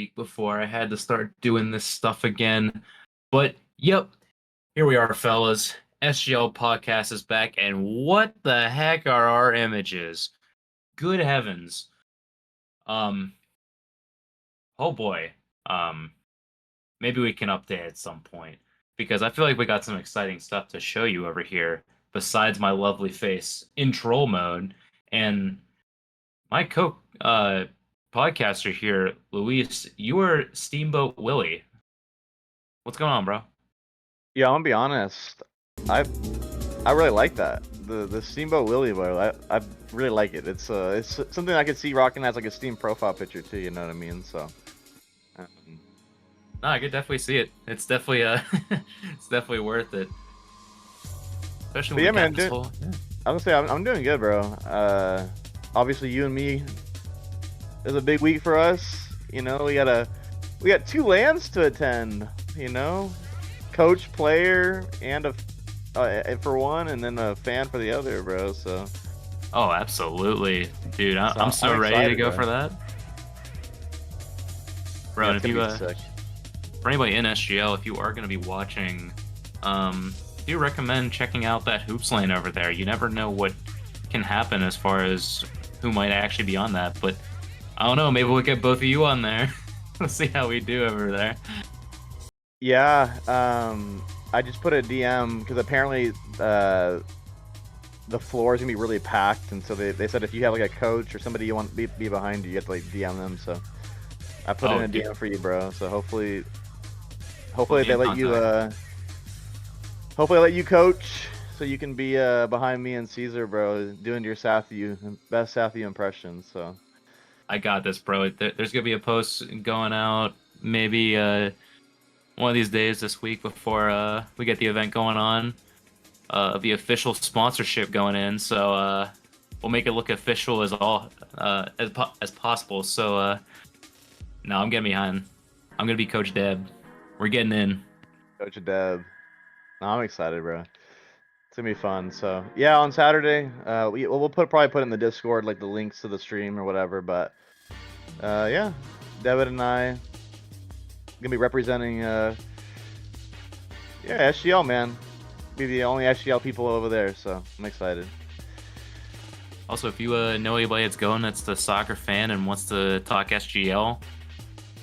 week before I had to start doing this stuff again. But yep, here we are, fellas. SGL podcast is back, and what the heck are our images? Good heavens. Um, oh boy. Um, Maybe we can update at some point because I feel like we got some exciting stuff to show you over here besides my lovely face in troll mode and my podcaster here, Luis. You are Steamboat Willie. What's going on, bro? Yeah, I'm gonna be honest. I I really like that. The Steamboat Willie boy. I really like it. It's something I could see rocking as like a Steam profile picture too. You know what I mean? So. Um, No, I could definitely see it. It's definitely it's definitely worth it. Especially but when yeah, we got man. this whole. Yeah. I would say I'm doing good, bro. Obviously you and me is a big week for us. You know, we got two lands to attend. You know, coach, player, and for one, and then a fan for the other, bro. So. Oh, absolutely, dude. I'm so I'm ready excited, to go bro. for that, bro. Yeah, And it's if gonna you be sick. for anybody in SGL, if you are going to be watching, I do recommend checking out that hoops lane over there. You never know what can happen as far as who might actually be on that. But I don't know. Maybe we'll get both of you on there. We'll see how we do over there. Yeah, I just put a DM because apparently the floor is gonna be really packed, and so they said if you have like a coach or somebody you want to be behind you, you have to like DM them. So I put in a dude. DM for you, bro. So hopefully We'll be they in let you contact. hopefully they let you coach so you can be behind me and Caesar, bro, doing your best Sathu impressions. So I got this, bro. There's gonna be a post going out maybe one of these days this week before we get the event going on. The official sponsorship going in, so we'll make it look official as possible. So no, I'm getting behind. I'm gonna be Coach Deb. We're getting in. Coach Deb, no, I'm excited, bro. It's gonna be fun. So yeah, on Saturday, we'll probably put in the Discord like the links to the stream or whatever. But yeah, David and I gonna be representing yeah, SGL, man. Be the only SGL people over there, so I'm excited. Also, if you know anybody that's going that's the soccer fan and wants to talk SGL,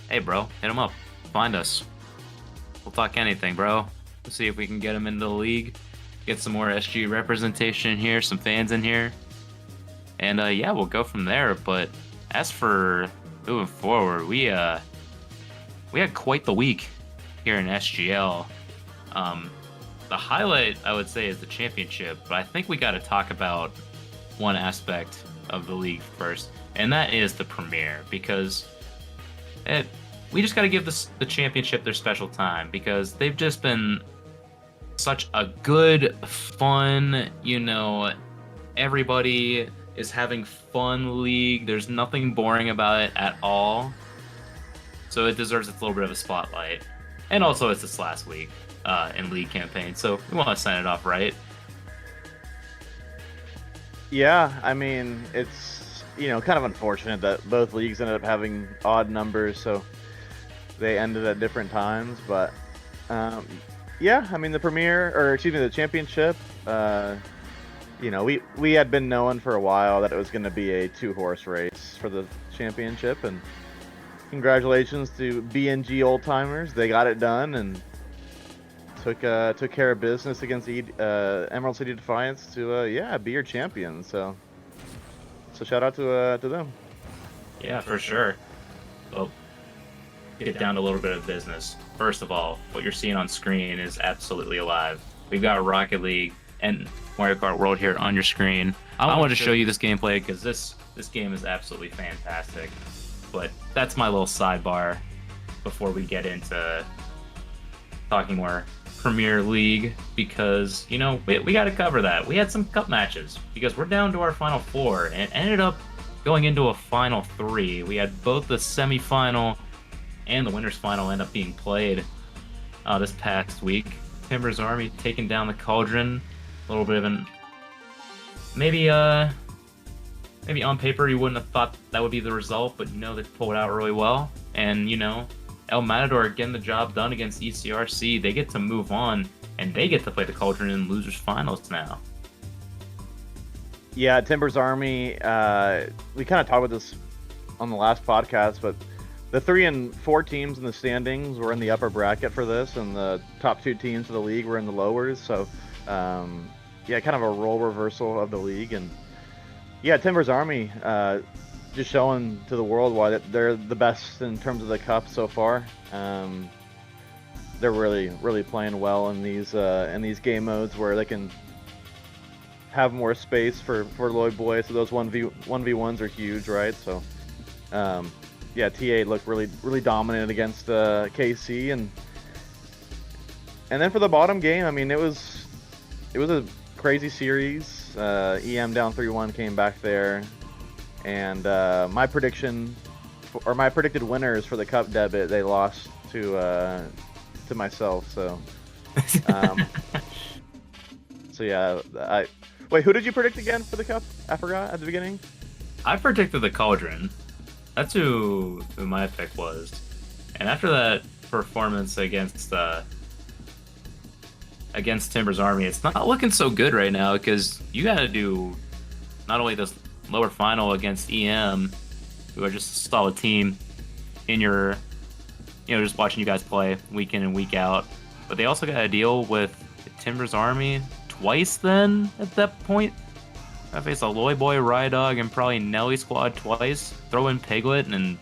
hey, bro, hit them up. Find us. We'll talk anything, bro. We'll see if we can get them into the league. Get some more SG representation in here, some fans in here. And yeah, we'll go from there. But as for moving forward, we had quite the week here in SGL. The highlight, I would say, is the championship, but I think we got to talk about one aspect of the league first, and that is the premiere, because we just got to give the championship their special time, because they've just been such a good, fun, everybody is having fun league. There's nothing boring about it at all. So it deserves its little bit of a spotlight. And also it's its last week in league campaign, so we want to sign it off right. Yeah, I mean, it's, kind of unfortunate that both leagues ended up having odd numbers, so they ended at different times, but yeah, I mean, the championship, we had been knowing for a while that it was going to be a 2-horse race for the championship, and congratulations to BNG Old Timers. They got it done and took care of business against Emerald City Defiance to be your champion. So shout out to them. Yeah, for sure. Well, get down to a little bit of business. First of all, what you're seeing on screen is absolutely alive. We've got Rocket League and Mario Kart World here on your screen. I wanted to show you this gameplay because this game is absolutely fantastic. But that's my little sidebar before we get into talking more Premier League, because we got to cover that. We had some cup matches because we're down to our final 4 and ended up going into a final 3. We had both the semi-final and the winners final end up being played this past week. Timber's Army taking down the Cauldron. A little bit of maybe maybe on paper you wouldn't have thought that would be the result, but they pulled it out really well. And El Matador getting the job done against ECRC. They get to move on, and they get to play the Cauldron in losers finals now. Yeah, Timbers Army. We kind of talked about this on the last podcast, but the 3 and 4 teams in the standings were in the upper bracket for this, and the top 2 teams of the league were in the lowers. So, yeah, kind of a role reversal of the league. And yeah, Timbers Army just showing to the world why they're the best in terms of the cup so far. They're really playing well in these game modes where they can have more space for Lloyd Boy. So those 1v1s are huge, right? So yeah, TA looked really dominant against KC, and then for the bottom game, I mean, it was a crazy series. EM down 3-1 came back there, and my predicted winners for the cup debit, they lost to myself. So so yeah, wait, who did you predict again for the cup? I forgot at the beginning. I predicted the Cauldron. That's who my pick was. And after that performance against Timbers Army, it's not looking so good right now, because you got to do not only this lower final against EM, who are just a solid team in your, just watching you guys play week in and week out, but they also got to deal with Timbers Army twice then at that point. I faced a Loy Boy, Rydog, and probably Nelly squad twice. Throw in Piglet, and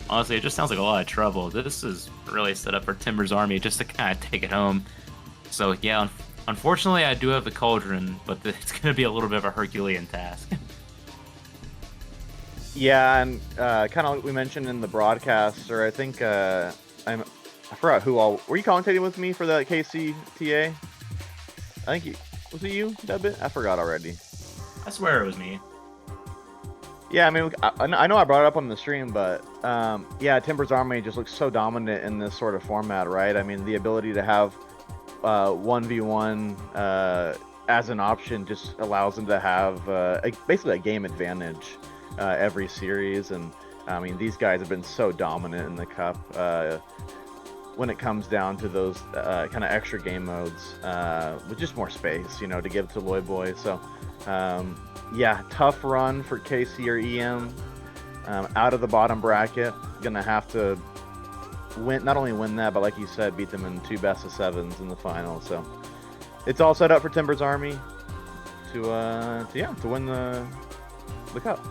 honestly, it just sounds like a lot of trouble. This is really set up for Timbers Army just to kind of take it home. So yeah, unfortunately, I do have the Cauldron, but it's going to be a little bit of a Herculean task. Yeah, and kind of like we mentioned in the broadcast, or I think I forgot who all were you commentating with me for the KCTA? I think was it you, Debit? I forgot already. I swear it was me. Yeah, I mean, I know I brought it up on the stream, but yeah, Timbers Army just looks so dominant in this sort of format, right? I mean, the ability to have 1v1 as an option just allows them to have basically a game advantage every series. And I mean, these guys have been so dominant in the cup when it comes down to those kind of extra game modes with just more space, to give to Lloyd Boy. So yeah, tough run for KC or EM out of the bottom bracket. Gonna have to not only win that, but like you said, beat them in 2 best-of-7s in the final. So it's all set up for Timbers Army to win the cup.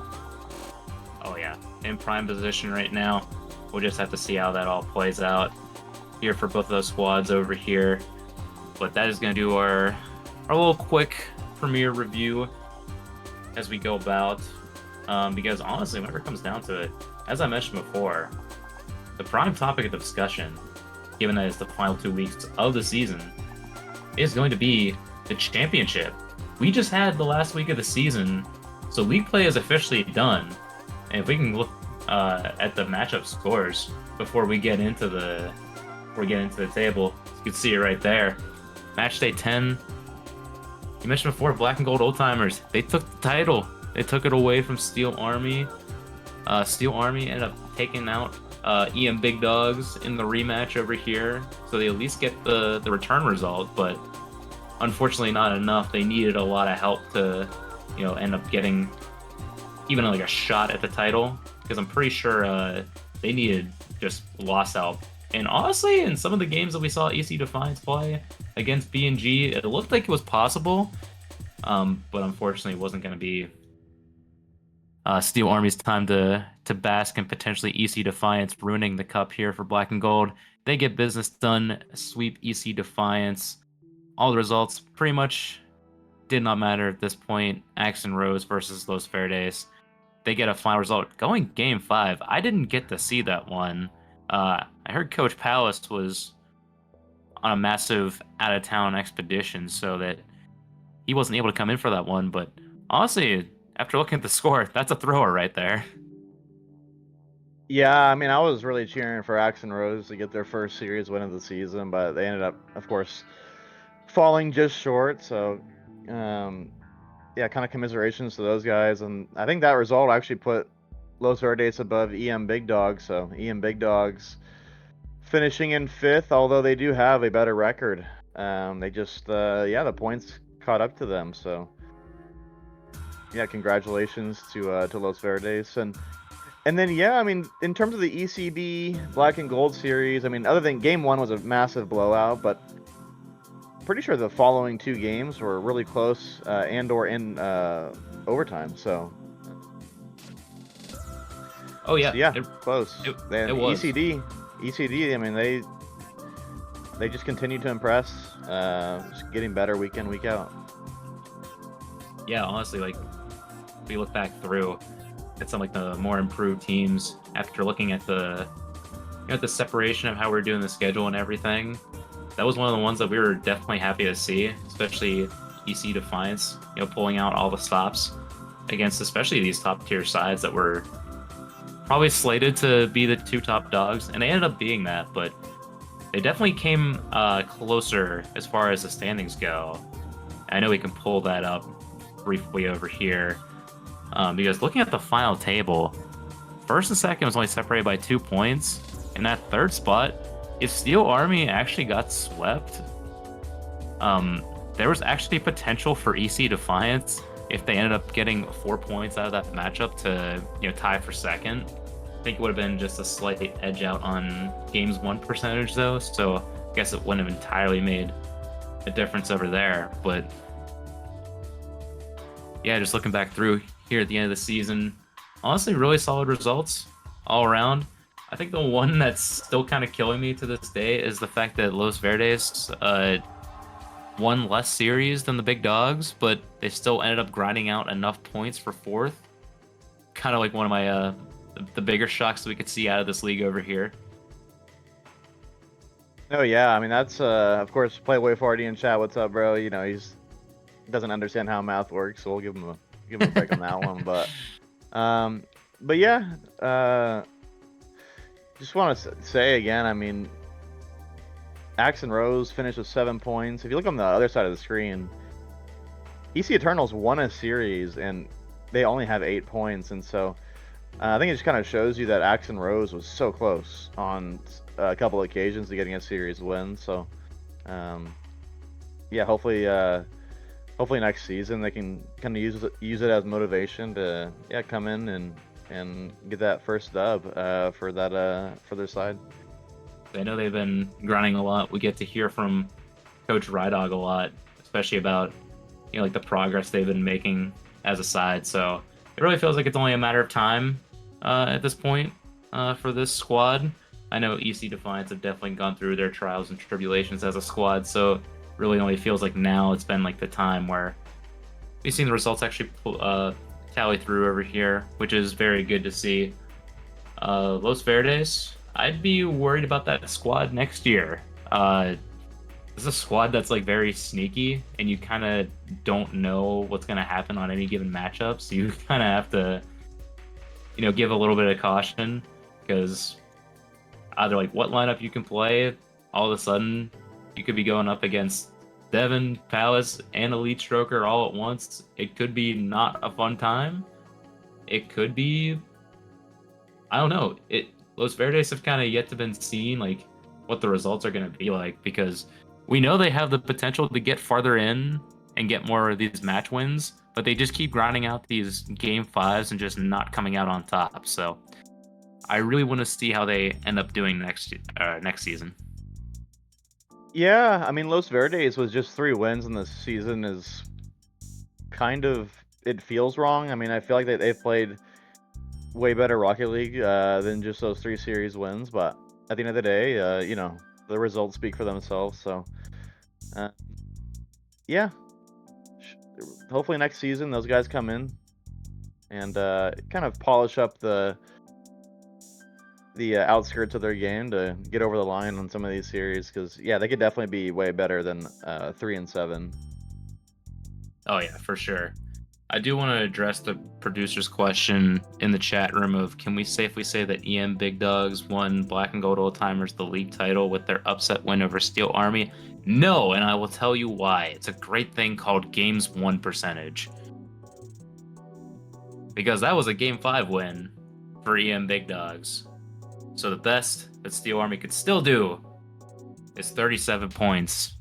Oh yeah, in prime position right now. We'll just have to see how that all plays out here for both of those squads over here. But that is going to do our little quick premiere review as we go about. Because honestly, whenever it comes down to it, as I mentioned before, the prime topic of discussion, given that it's the final 2 weeks of the season, is going to be the championship. We just had the last week of the season, so league play is officially done. And if we can look at the matchup scores before we get into the table, you can see it right there. Match day 10. You mentioned before, Black and Gold Old Timers. They took the title. They took it away from Steel Army. Steel Army ended up taking out EM Big Dogs in the rematch over here, so they at least get the return result. But unfortunately, not enough. They needed a lot of help to, end up getting even like a shot at the title, because I'm pretty sure they needed just loss help. And honestly, in some of the games that we saw EC Defiance play against B&G, it looked like it was possible, but unfortunately it wasn't going to be Steel Army's time to bask in potentially EC Defiance ruining the cup here for Black and Gold. They get business done, sweep EC Defiance. All the results pretty much did not matter at this point. Axe and Rose versus Los Verdes. They get a final result going game 5. I didn't get to see that one. I heard Coach Palace was on a massive out-of-town expedition, so that he wasn't able to come in for that one. But honestly, after looking at the score, that's a thrower right there. Yeah, I mean, I was really cheering for Axe and Rose to get their first series win of the season, but they ended up, of course, falling just short. So, yeah, kind of commiserations to those guys, and I think that result actually put Los Verdes above EM Big Dogs. So EM Big Dogs finishing in 5th, although they do have a better record. They just, yeah, the points caught up to them. So yeah, congratulations to Los Verdes, and then yeah, I mean, in terms of the ECB Black and Gold series, I mean, other than Game 1 was a massive blowout, but pretty sure the following 2 games were really close, and/or in overtime. So Oh yeah, yeah, close. it was. ECD. I mean, they just continue to impress, just getting better week in, week out. Yeah, honestly, like if we look back through at some like the more improved teams after looking at the the separation of how we're doing the schedule and everything, that was one of the ones that we were definitely happy to see, especially EC Defiance, pulling out all the stops against especially these top tier sides that were probably slated to be the 2 top dogs, and they ended up being that, but they definitely came closer as far as the standings go. I know we can pull that up briefly over here, because looking at the final table, first and second was only separated by 2 points. In that 3rd spot, if Steel Army actually got swept, there was actually potential for EC Defiance if they ended up getting 4 points out of that matchup to tie for 2nd. I think it would have been just a slight edge out on games 1 percentage though, so I guess it wouldn't have entirely made a difference over there. But yeah, just looking back through here at the end of the season, honestly, really solid results all around. I think the one that's still kind of killing me to this day is the fact that Los Verdes won less series than the big dogs, but they still ended up grinding out enough points for 4th. Kind of like one of my the bigger shocks that we could see out of this league over here. Oh yeah, I mean, that's of course, Playway 40 in chat. What's up, bro? He's doesn't understand how math works, so we'll give him a break on that one. But yeah, just want to say again, I mean, Axe and Rose finished with 7 points. If you look on the other side of the screen, EC Eternals won a series and they only have 8 points, and so I think it just kind of shows you that Axe and Rose was so close on a couple of occasions to getting a series win. So yeah, hopefully next season they can kind of use it as motivation to come in and get that first dub for their side. I know they've been grinding a lot. We get to hear from Coach Rydog a lot, especially about like the progress they've been making as a side. So it really feels like it's only a matter of time at this point for this squad. I know EC Defiance have definitely gone through their trials and tribulations as a squad, so it really only feels like now it's been like the time where we've seen the results actually tally through over here, which is very good to see. Los Verdes, I'd be worried about that squad next year. This is a squad that's like very sneaky, and you kind of don't know what's going to happen on any given matchup, so you kind of have to give a little bit of caution, because either like what lineup you can play, all of a sudden you could be going up against Devin, Palace, and Elite Stroker all at once. It could be not a fun time. It could be, I don't know. Los Verdes have kind of yet to been seen like what the results are going to be like, because we know they have the potential to get farther in and get more of these match wins, but they just keep grinding out these game 5s and just not coming out on top. So I really want to see how they end up doing next season. Yeah, I mean, Los Verdes was just 3 wins in this season is kind of, it feels wrong. I mean, I feel like they've played way better Rocket League than just those 3 series wins, but at the end of the day, the results speak for themselves. So yeah, hopefully next season those guys come in and kind of polish up the outskirts of their game to get over the line on some of these series, because yeah, they could definitely be way better than 3 and 7. Oh yeah, for sure. I do want to address the producer's question in the chat room of, can we safely say that EM Big Dogs won Black and Gold Old Timers the league title with their upset win over Steel Army? No, and I will tell you why. It's a great thing called games 1 percentage. because that was a Game 5 win for EM Big Dogs. So the best that Steel Army could still do is 37 points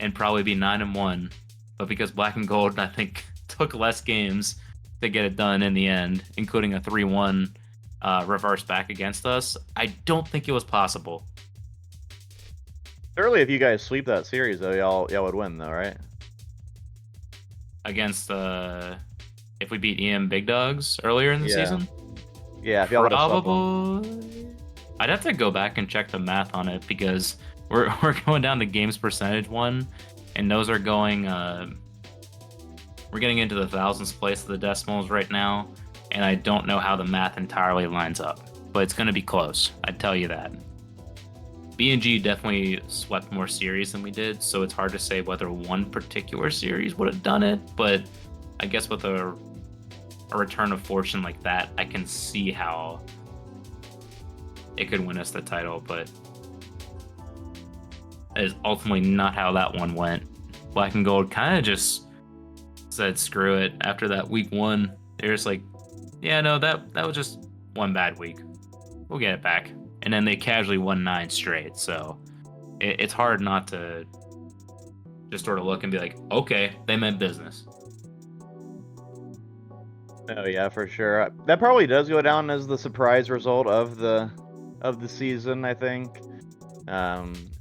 and probably be 9-1. But because Black and Gold, I think, took less games to get it done in the end, including a 3-1 reverse back against us, I don't think it was possible. Surely, if you guys sweep that series, though, y'all would win, though, right? Against if we beat EM Big Dogs earlier in the season? Yeah, if y'all would have swept them. Probably. I'd have to go back and check the math on it because we're going down to games percentage one, and those are going. We're getting into the thousands place of the decimals right now, and I don't know how the math entirely lines up, but it's going to be close. I'd tell you that. B&G definitely swept more series than we did, so it's hard to say whether one particular series would have done it, but I guess with a return of fortune like that, I can see how it could win us the title, but that is ultimately not how that one went. Black and Gold kind of just said screw it after that week one. They're just like, yeah, no, that was just one bad week. We'll get it back. And then they casually won 9 straight, so it's hard not to just sort of look and be like, okay, they meant business. Oh yeah, for sure. That probably does go down as the surprise result of the season, I think.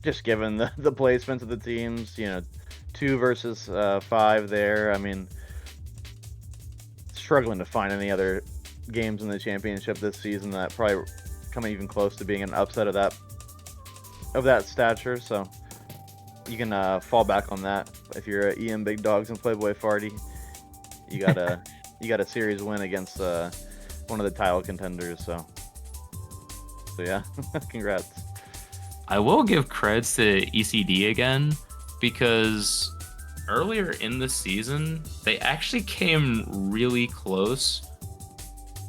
Just given the placements of the teams, 2 versus 5 there. I mean, struggling to find any other games in the championship this season that probably come even close to being an upset of that stature. So you can fall back on that if you're at EM Big Dogs and Playboy Farty. You got a series win against one of the title contenders. So yeah, congrats. I will give creds to ECD again, because earlier in the season, they actually came really close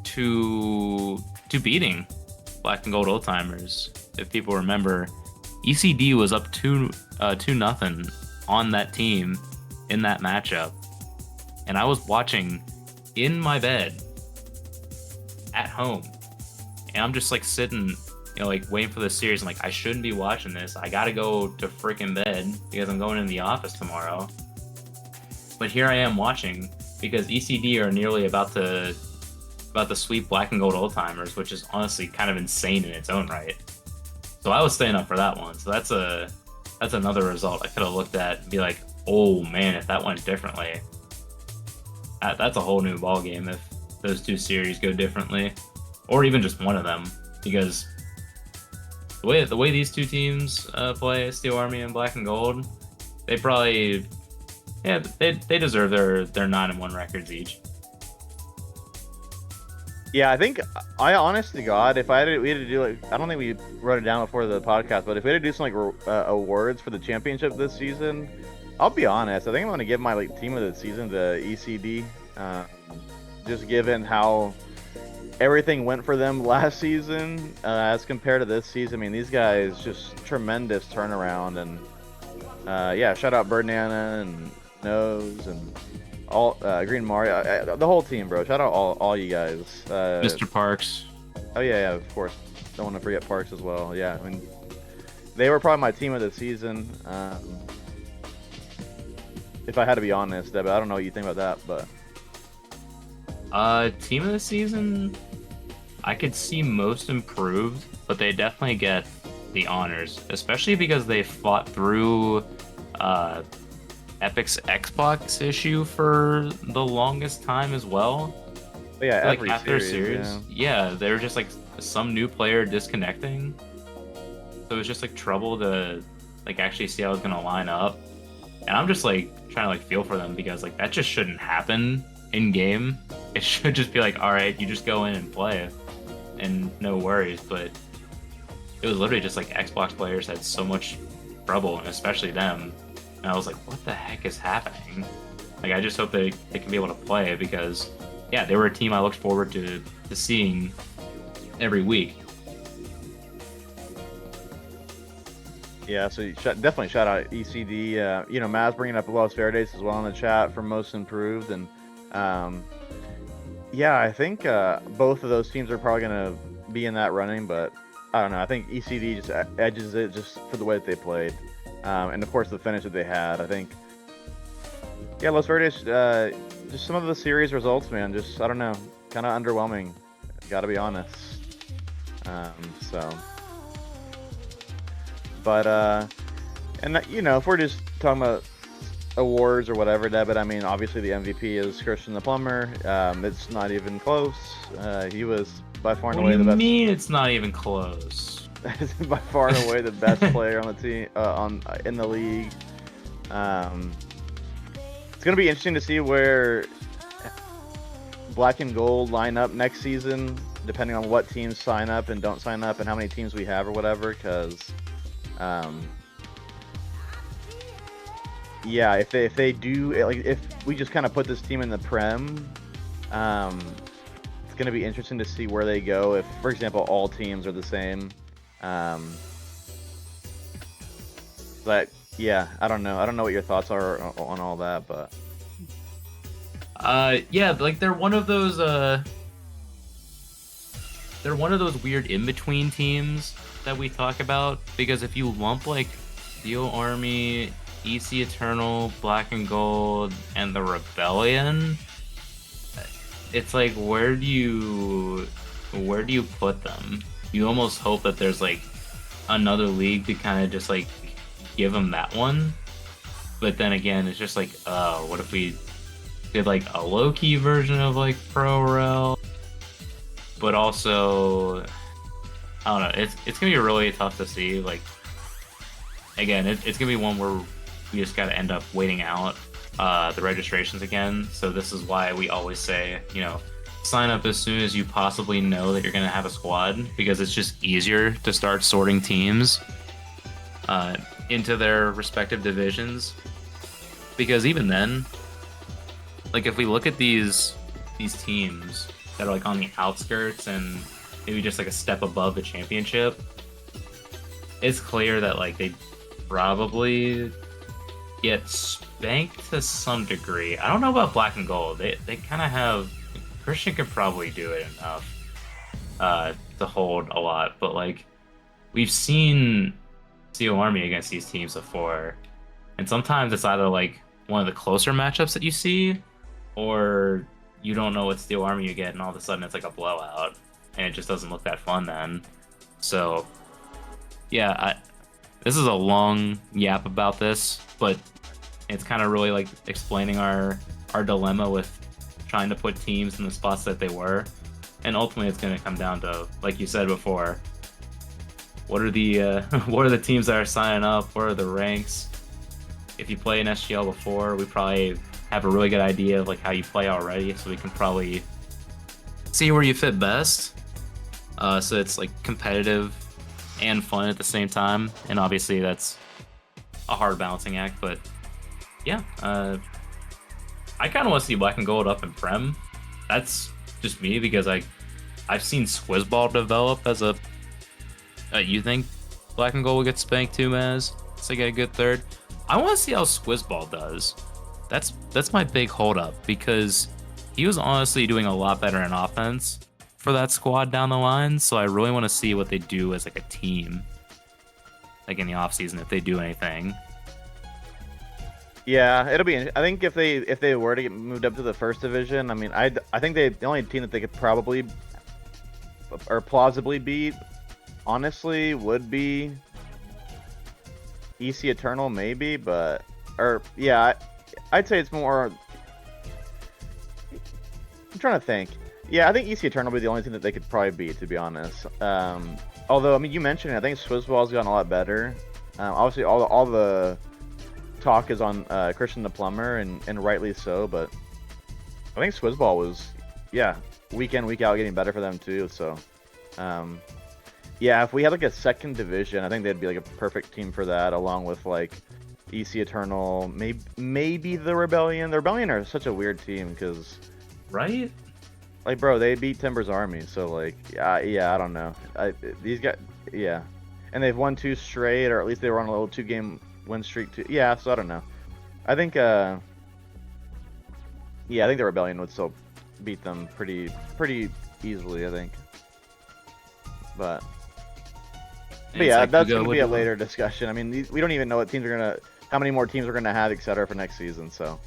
to beating Black and Gold Old Timers. If people remember, ECD was up 2-0 on that team in that matchup, and I was watching in my bed at home, and I'm just like sitting, like waiting for the series. I'm like, I shouldn't be watching this. I gotta go to freaking bed because I'm going in the office tomorrow. But here I am watching because ECD are nearly about to sweep Black and Gold Old Timers, which is honestly kind of insane in its own right. So I was staying up for that one. So that's another result I could have looked at and be like, oh man, if that went differently, that's a whole new ball game if those 2 series go differently, or even just one of them, because the way these 2 teams play, Steel Army and Black and Gold, they probably, they deserve their 9-1 records each. Yeah, I think, honest to God, if we had to do, like, I don't think we wrote it down before the podcast, but if we had to do some awards for the championship this season, I'll be honest, I think I'm going to give my team of the season to ECD, just given how everything went for them last season as compared to this season. I mean, these guys just tremendous turnaround, and shout out Birdnana and Nose and all Green Mario, the whole team, bro. Shout out all you guys. Mr. Parks. Oh yeah, of course. Don't want to forget Parks as well. Yeah, I mean, they were probably my team of the season. If I had to be honest, Deb, I don't know what you think about that, but team of the season, I could see most improved, but they definitely get the honors, especially because they fought through Epic's Xbox issue for the longest time as well. But yeah, like every half their series. Yeah, they were just like some new player disconnecting, so it was just like trouble to like actually see how it was gonna line up. And I'm just like trying to like feel for them, because like that just shouldn't happen in game. It should just be like, all right, you just go in and play, and no worries. But it was literally just like Xbox players had so much trouble, and especially them. And I was like, what the heck is happening? Like, I just hope they can be able to play, because yeah, they were a team I looked forward to seeing every week. Yeah, so definitely shout out ECD. Maz bringing up Los Verdes as well in the chat for most improved, and Yeah, I think both of those teams are probably gonna be in that running, but I don't know. I think ECD just edges it just for the way that they played, and of course the finish that they had. I think, yeah, Los Verdes, just some of the series results, man. Just I don't know, kind of underwhelming. Got to be honest. So, but and if we're just talking about awards or whatever, Debit, I mean, obviously the MVP is Christian the Plumber. It's not even close. He was by far and What do away you the best. mean it's not even close? By far and away the best player on the team, in the league. It's gonna be interesting to see where Black and Gold line up next season, depending on what teams sign up and don't sign up, and how many teams we have or whatever. Because, yeah, if they do, like, if we just kind of put this team in the Prem, it's gonna be interesting to see where they go. If, for example, all teams are the same. But yeah, I don't know. I don't know what your thoughts are on all that, but yeah, like they're one of those weird in-between teams that we talk about, because if you lump like Steel Army, EC Eternal, Black and Gold, and the Rebellion, it's like where do you put them? You almost hope that there's like another league to kind of just like give them that one, but then again, it's just like, what if we did like a low-key version of like Pro Rel? But also, I don't know. It's gonna be really tough to see. Like, again, it's gonna be one where we just gotta end up waiting out the registrations again. So this is why we always say, sign up as soon as you possibly know that you're gonna have a squad, because it's just easier to start sorting teams into their respective divisions. Because even then, like if we look at these teams that are like on the outskirts and maybe just like a step above the championship, it's clear that like they probably get spanked to some degree. I don't know about Black and Gold. They kind of have, Christian could probably do it enough to hold a lot, but like we've seen Steel Army against these teams before, and sometimes it's either like one of the closer matchups that you see, or you don't know what Steel Army you get, and all of a sudden it's like a blowout, and it just doesn't look that fun then. So, yeah, this is a long yap about this, but it's kind of really like explaining our dilemma with trying to put teams in the spots that they were, and ultimately it's going to come down to, like you said before, what are the what are the teams that are signing up? What are the ranks? If you play in SGL before, we probably have a really good idea of like how you play already, so we can probably see where you fit best. So it's like competitive and fun at the same time, and obviously that's a hard balancing act. But yeah, I kind of want to see Black and Gold up in Prem. That's just me, because I've seen Squizzball develop as a. You think Black and Gold will get spanked too, Maz? So get a good third. I want to see how Squizzball does. That's my big holdup, because he was honestly doing a lot better in offense for that squad down the line. So I really want to see what they do as like a team, like in the offseason, if they do anything. yeah, it'll be. I think if they were to get moved up to the first division, I mean, I think the only team that they could probably or plausibly beat, honestly, would be EC Eternal, maybe, but yeah, I'd say it's more. I'm trying to think. Yeah, I think EC Eternal would be the only team that they could probably beat, to be honest. Although, I mean, you mentioned it, I think Swizzball's gotten a lot better. Obviously, all the talk is on Christian the Plumber, and rightly so, but I think Swizzball was, yeah, week in, week out getting better for them too. So, yeah, if we had like a second division, I think they'd be like a perfect team for that, along with like EC Eternal, maybe the Rebellion. The Rebellion are such a weird team because, Right? like, bro, they beat Timber's Army, so like, yeah, I don't know. These guys, yeah, and they've won 2 straight, or at least they were on a little 2-game win streak too. Yeah, so I don't know. I think, yeah, I think the Rebellion would still beat them pretty easily, I think. But yeah, like, that's Hugo, going to what be a do you- later discussion. I mean, we don't even know what teams are gonna, how many more teams we're gonna have, etc. for next season. So,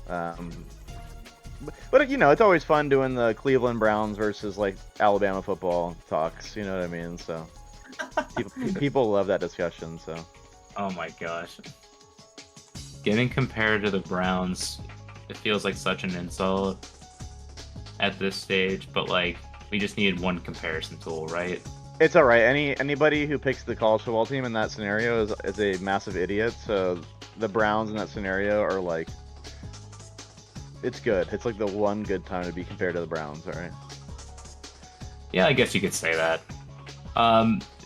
but you know, it's always fun doing the Cleveland Browns versus like Alabama football talks. You know what I mean? So, people love that discussion. So, Oh my gosh. Getting compared to the Browns, it feels like such an insult at this stage, but like we just needed one comparison tool, right? it's all right. Anybody who picks the college football team in that scenario is a massive idiot. So the Browns in that scenario are like, it's good. It's like the one good time to be compared to the Browns. All right. Yeah, I guess you could say that.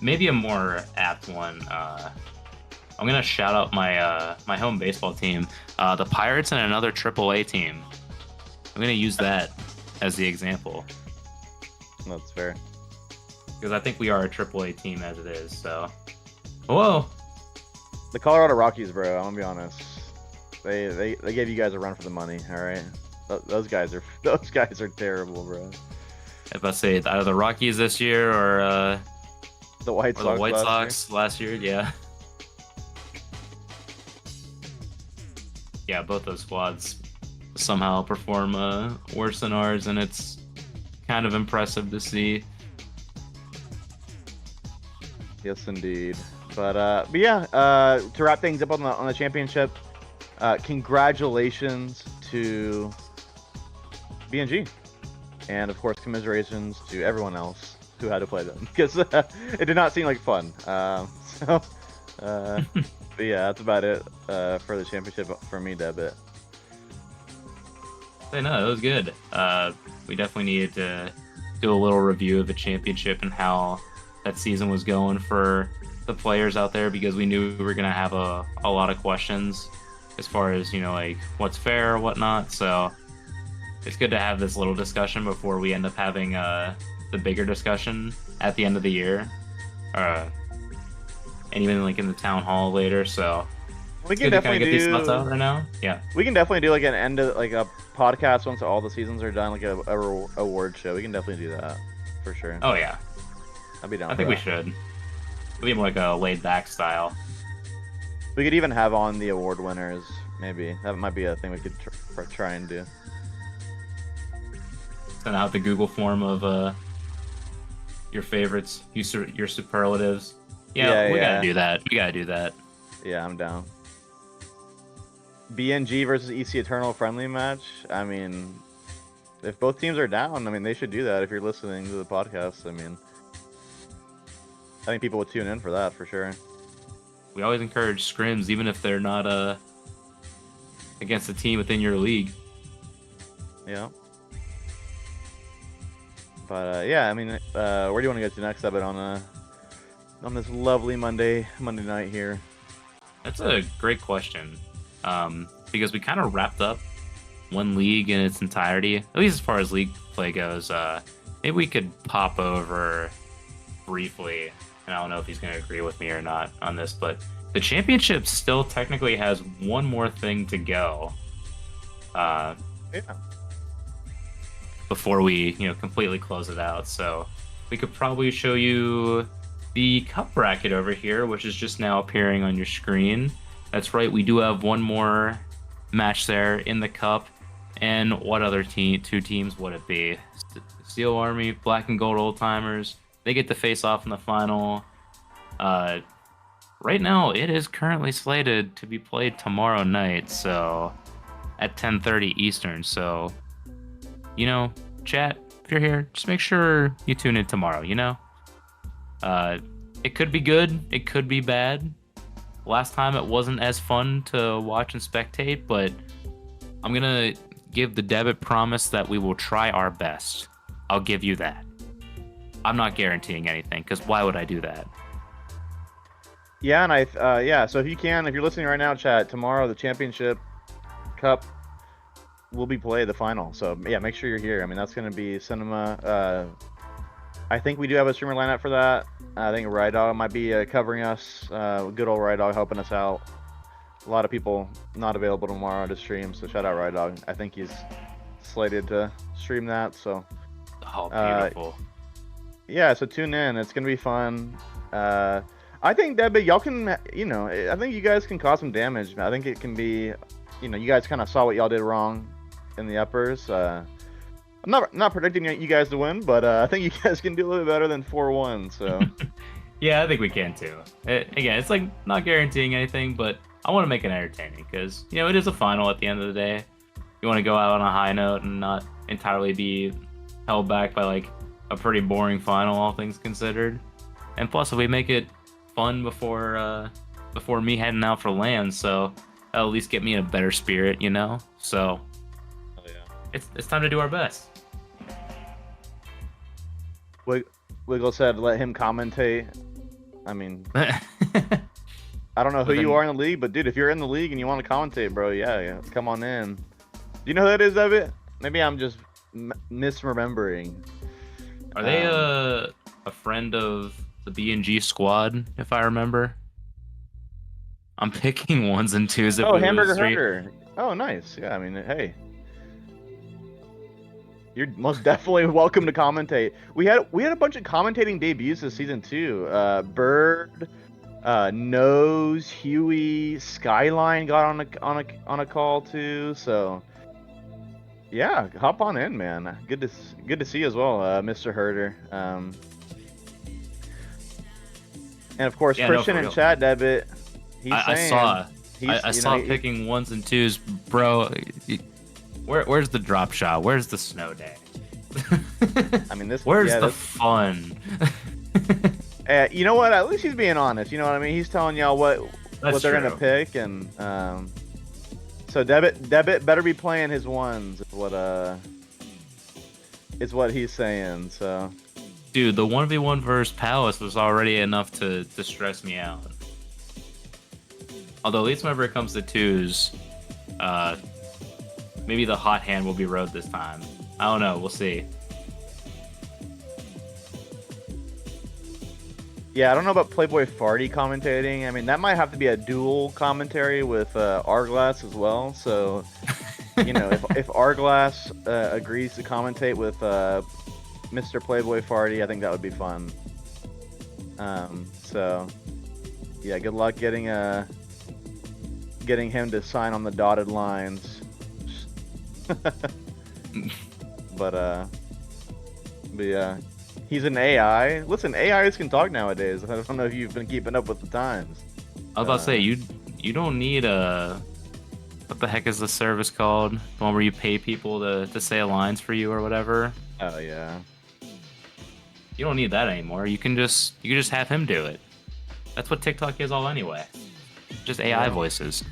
Maybe a more apt one. I'm gonna shout out my my home baseball team, the Pirates, and another AAA team. I'm gonna use that as the example That's fair. because I think we are a AAA team as it is. So, whoa, The Colorado Rockies, bro. I'm gonna be honest. They gave you guys a run for the money. All right. Those guys are terrible, bro. if I say either the Rockies this year or The White the Sox. White last year. Sox last year, yeah. Yeah, both those squads somehow perform worse than ours, and it's kind of impressive to see. Yes, indeed. But yeah, to wrap things up on the championship, congratulations to BNG, and of course commiserations to everyone else who had to play them because it did not seem like fun. So, but yeah, that's about it for the championship for me, Debit. But no, it was good. We definitely needed to do a little review of the championship and how that season was going for the players out there because we knew we were gonna have a lot of questions as far as, you know, like what's fair, whatnot. So it's good to have this little discussion before we end up having the bigger discussion at the end of the year, and even like in the town hall later. So We it's can good to kind definitely of get these thoughts do. out right now. Yeah. We can definitely do like an end of like a podcast once all the seasons are done, like a award show. We can definitely do that for sure. Oh yeah. I'd be down. I for think we that. should. It'll be more like a laid back style. We could even have on the award winners. Maybe that might be a thing we could try and do. Send out the Google form of your favorites, your superlatives. Yeah, we gotta do that. We gotta do that. Yeah, I'm down. BNG versus EC Eternal friendly match. I mean, if both teams are down, I mean, they should do that. If you're listening to the podcast, I mean, I think people would tune in for that for sure. We always encourage scrims, even if they're not against a team within your league. Yeah. But yeah, I mean, where do you want to get to next? Up it on this lovely Monday night here. That's a great question, because we kind of wrapped up one league in its entirety, at least as far as league play goes. Maybe we could pop over briefly, and I don't know if he's going to agree with me or not on this, but the championship still technically has one more thing to go. Yeah. Before we, completely close it out. So we could probably show you the cup bracket over here, which is just now appearing on your screen. That's right, we do have one more match there in the cup. And what other two teams would it be? Steel Army, Black and Gold Old Timers. They get to face off in the final. Right now, it is currently slated to be played tomorrow night, so at 10:30 Eastern. So, chat, if you're here, just make sure you tune in tomorrow, It could be good, it could be bad. Last time it wasn't as fun to watch and spectate, but I'm gonna give the Debit promise that we will try our best. I'll give you that. I'm not guaranteeing anything, because why would I do that? Yeah, and so if you're listening right now, chat, tomorrow the championship cup will be played, the final. So yeah, make sure you're here. I mean, that's gonna be cinema. I think we do have a streamer lineup for that. I think Rydog might be covering us. Good old Rydog helping us out. A lot of people not available tomorrow to stream, so shout out Rydog. I think he's slated to stream that. So Oh, beautiful. yeah, so tune in. It's gonna be fun. I think Debbie, y'all can, you know, I think you guys can cause some damage. I think it can be, you know, you guys kind of saw what y'all did wrong in the uppers. I'm not predicting you guys to win, but I think you guys can do a little bit better than 4-1. So Yeah, I think we can too. Again, it's like not guaranteeing anything, but I want to make it entertaining because you know it is a final at the end of the day. You want to go out on a high note and not entirely be held back by like a pretty boring final, all things considered. And plus, if we make it fun before me heading out for land, so that'll at least get me in a better spirit, you know. So oh, yeah. it's time to do our best. Wiggle said, "Let him commentate." I mean, Yeah, I don't know who But you then- are in the league, but dude, if you're in the league and you want to commentate, bro, yeah, come on in. Do you know who that is, Evan? Maybe I'm just misremembering. Are they a friend of the B&G squad, if I remember? I'm picking ones and twos if Oh, we Hamburger lose three. Hunter. Oh, nice. Yeah, I mean, hey, you're most definitely welcome to commentate. We had a bunch of commentating debuts this season too. Bird, Nose, Huey, Skyline got on a call too. So yeah, hop on in, man. Good to see you as well, Mr. Herder. And of course, Yeah, no, Christian for in real. chat, Debit. He's I saying saw he's, I you saw know, picking ones and twos, bro. Where's the drop shot? Where's the snow day? I mean, this. Where's yeah, the this, fun? you know what? At least he's being honest. You know what I mean? He's telling y'all what That's they're gonna true. pick, and so Debit better be playing his ones. Is what he's saying. So Dude, the 1v1 versus Palace was already enough to stress me out. Although at least whenever it comes to twos, maybe the hot hand will be rode this time. I don't know. We'll see. yeah, I don't know about Playboy Farty commentating. I mean, that might have to be a dual commentary with Arglass as well. So you know, if Arglass agrees to commentate with Mr. Playboy Farty, I think that would be fun. So yeah, good luck getting him to sign on the dotted lines. but yeah, he's an AI. Listen, AIs can talk nowadays. I don't know if you've been keeping up with the times. I was about to say you don't need a what the heck is the service called? The one where you pay people to say lines for you or whatever. Oh yeah. You don't need that anymore. You can just have him do it. That's what TikTok is all anyway. Just AI Yeah. voices.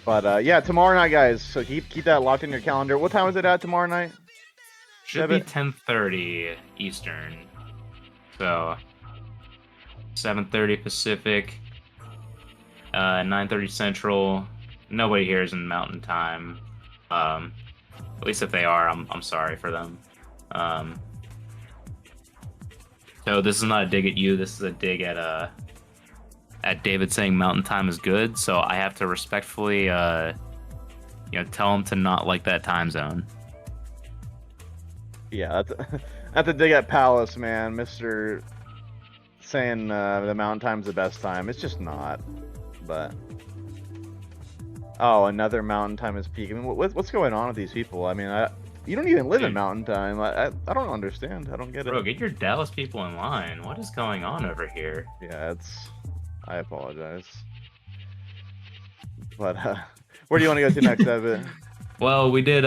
But yeah, tomorrow night, guys. So keep that locked in your calendar. What time is it at tomorrow night? Should be Debit? 10:30 Eastern. So 7:30 Pacific, 9:30 Central. Nobody here is in Mountain Time. At least if they are, I'm sorry for them. So this is not a dig at you. This is a dig at David saying Mountain Time is good. So I have to respectfully, tell him to not like that time zone. Yeah, that's a dig at Palace, man. Mister saying the Mountain Time's the best time. It's just not. But oh, another Mountain Time is peak. I mean, what's going on with these people? I mean, you don't even live in Dude. Mountain Time. I don't understand. I don't get it. Bro, get your Dallas people in line. What is going on over here? Yeah, I apologize. But where do you want to go to next, Evan? Well, we did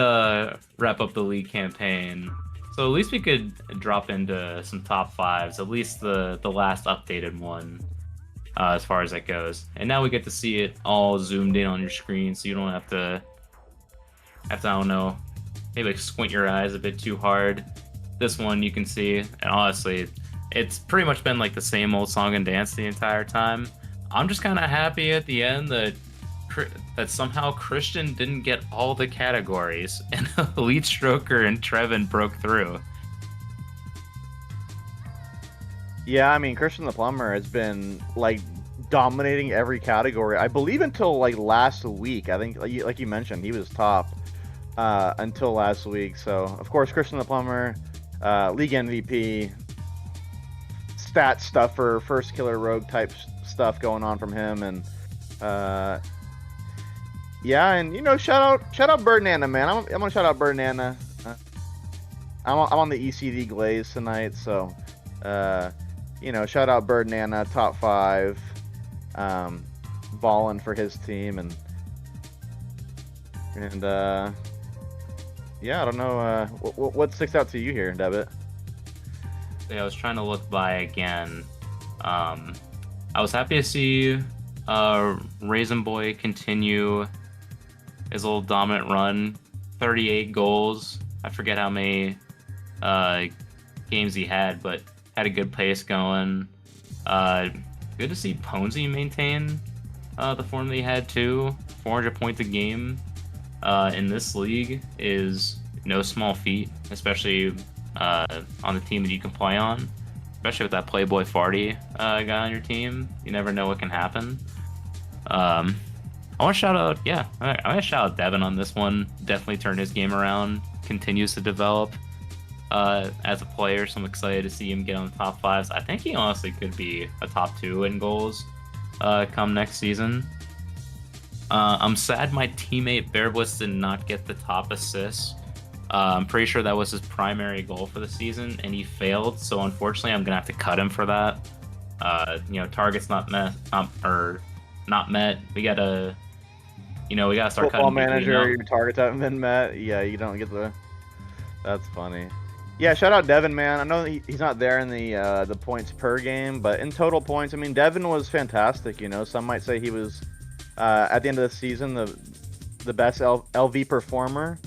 wrap up the league campaign, so at least we could drop into some top fives, at least the last updated one, as far as that goes. And now we get to see it all zoomed in on your screen, so you don't have to I don't know, maybe like squint your eyes a bit too hard. This one you can see, and honestly, it's pretty much been like the same old song and dance the entire time. I'm just kind of happy at the end that somehow Christian didn't get all the categories, and Elite Stroker and Trevin broke through. Yeah, I mean, Christian the Plumber has been like dominating every category. I believe until like last week. I think like you mentioned, he was top until last week. So of course, Christian the Plumber, league MVP, stat stuffer, first killer rogue type stuff going on from him, and yeah, and you know, shout out Bird Nana, man. I'm gonna shout out Bird Nana. I'm on the ECD Glaze tonight, so you know, shout out Bird Nana, top 5, balling for his team, and yeah, I don't know what sticks out to you here, Debit. Yeah, I was trying to look by again. I was happy to see Raisin Boy continue his little dominant run. 38 goals. I forget how many games he had, but had a good pace going. Good to see Ponzi maintain the form that he had too. 400 points a game in this league is no small feat, especially on the team that you can play on. Especially with that Playboy Farty guy on your team. You never know what can happen. I want to shout out, yeah, I want to shout out Devin on this one. Definitely turned his game around, continues to develop as a player, so I'm excited to see him get on the top 5s. I think he honestly could be a top 2 in goals come next season. I'm sad my teammate Bearblitz did not get the top assists. I'm pretty sure that was his primary goal for the season, and he failed, so unfortunately I'm going to have to cut him for that. You know, targets not met. We got to... You know, we gotta start Football cutting Manager, people, your targets haven't been met. Yeah, you don't get the. That's funny. Yeah, shout out Devin, man. I know he's not there in the points per game, but in total points, I mean, Devin was fantastic. You know, some might say he was at the end of the season the best LV performer.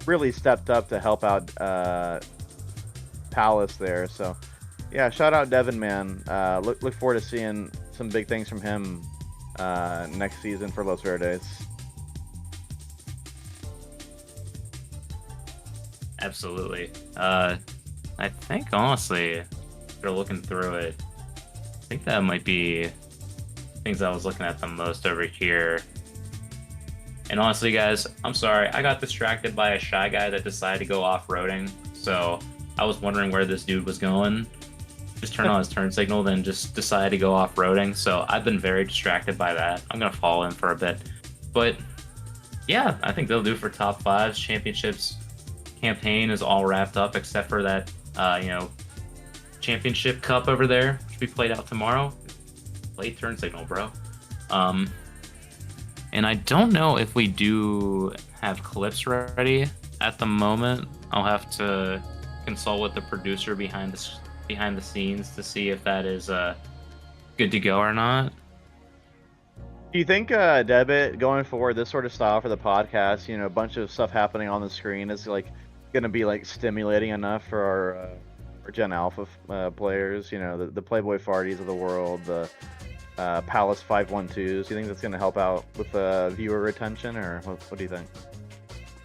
Really stepped up to help out Palace there. So yeah, shout out Devin, man. Look forward to seeing some big things from him next season for Los Verdes. Absolutely. I think honestly, after looking through it, I think that might be things I was looking at the most over here. And honestly, guys, I'm sorry. I got distracted by a shy guy that decided to go off-roading. So I was wondering where this dude was going. Just turned on his turn signal, then just decided to go off-roading. So I've been very distracted by that. I'm going to follow him for a bit. But yeah, I think they'll do for top 5s. Championships campaign is all wrapped up except for that, you know, championship cup over there, which we played out tomorrow. Late turn signal, bro. And I don't know if we do have clips ready at the moment. I'll have to consult with the producer behind the scenes to see if that is good to go or not. Do you think Debit going forward, this sort of style for the podcast, you know, a bunch of stuff happening on the screen is like gonna be like stimulating enough for our Gen Alpha players? You know, the Playboy Farties of the world, the Palace 512s. Do you think that's gonna help out with viewer retention, or what do you think?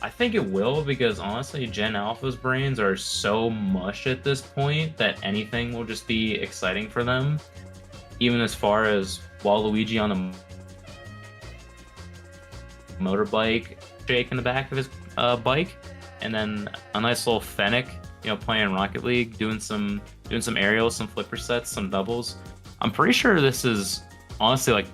I think it will, because honestly, Gen Alpha's brains are so mush at this point that anything will just be exciting for them. Even as far as Waluigi on the motorbike, Jake in the back of his bike, and then a nice little Fennec, you know, playing Rocket League, doing some aerials, some flipper sets, some doubles. I'm pretty sure this is honestly like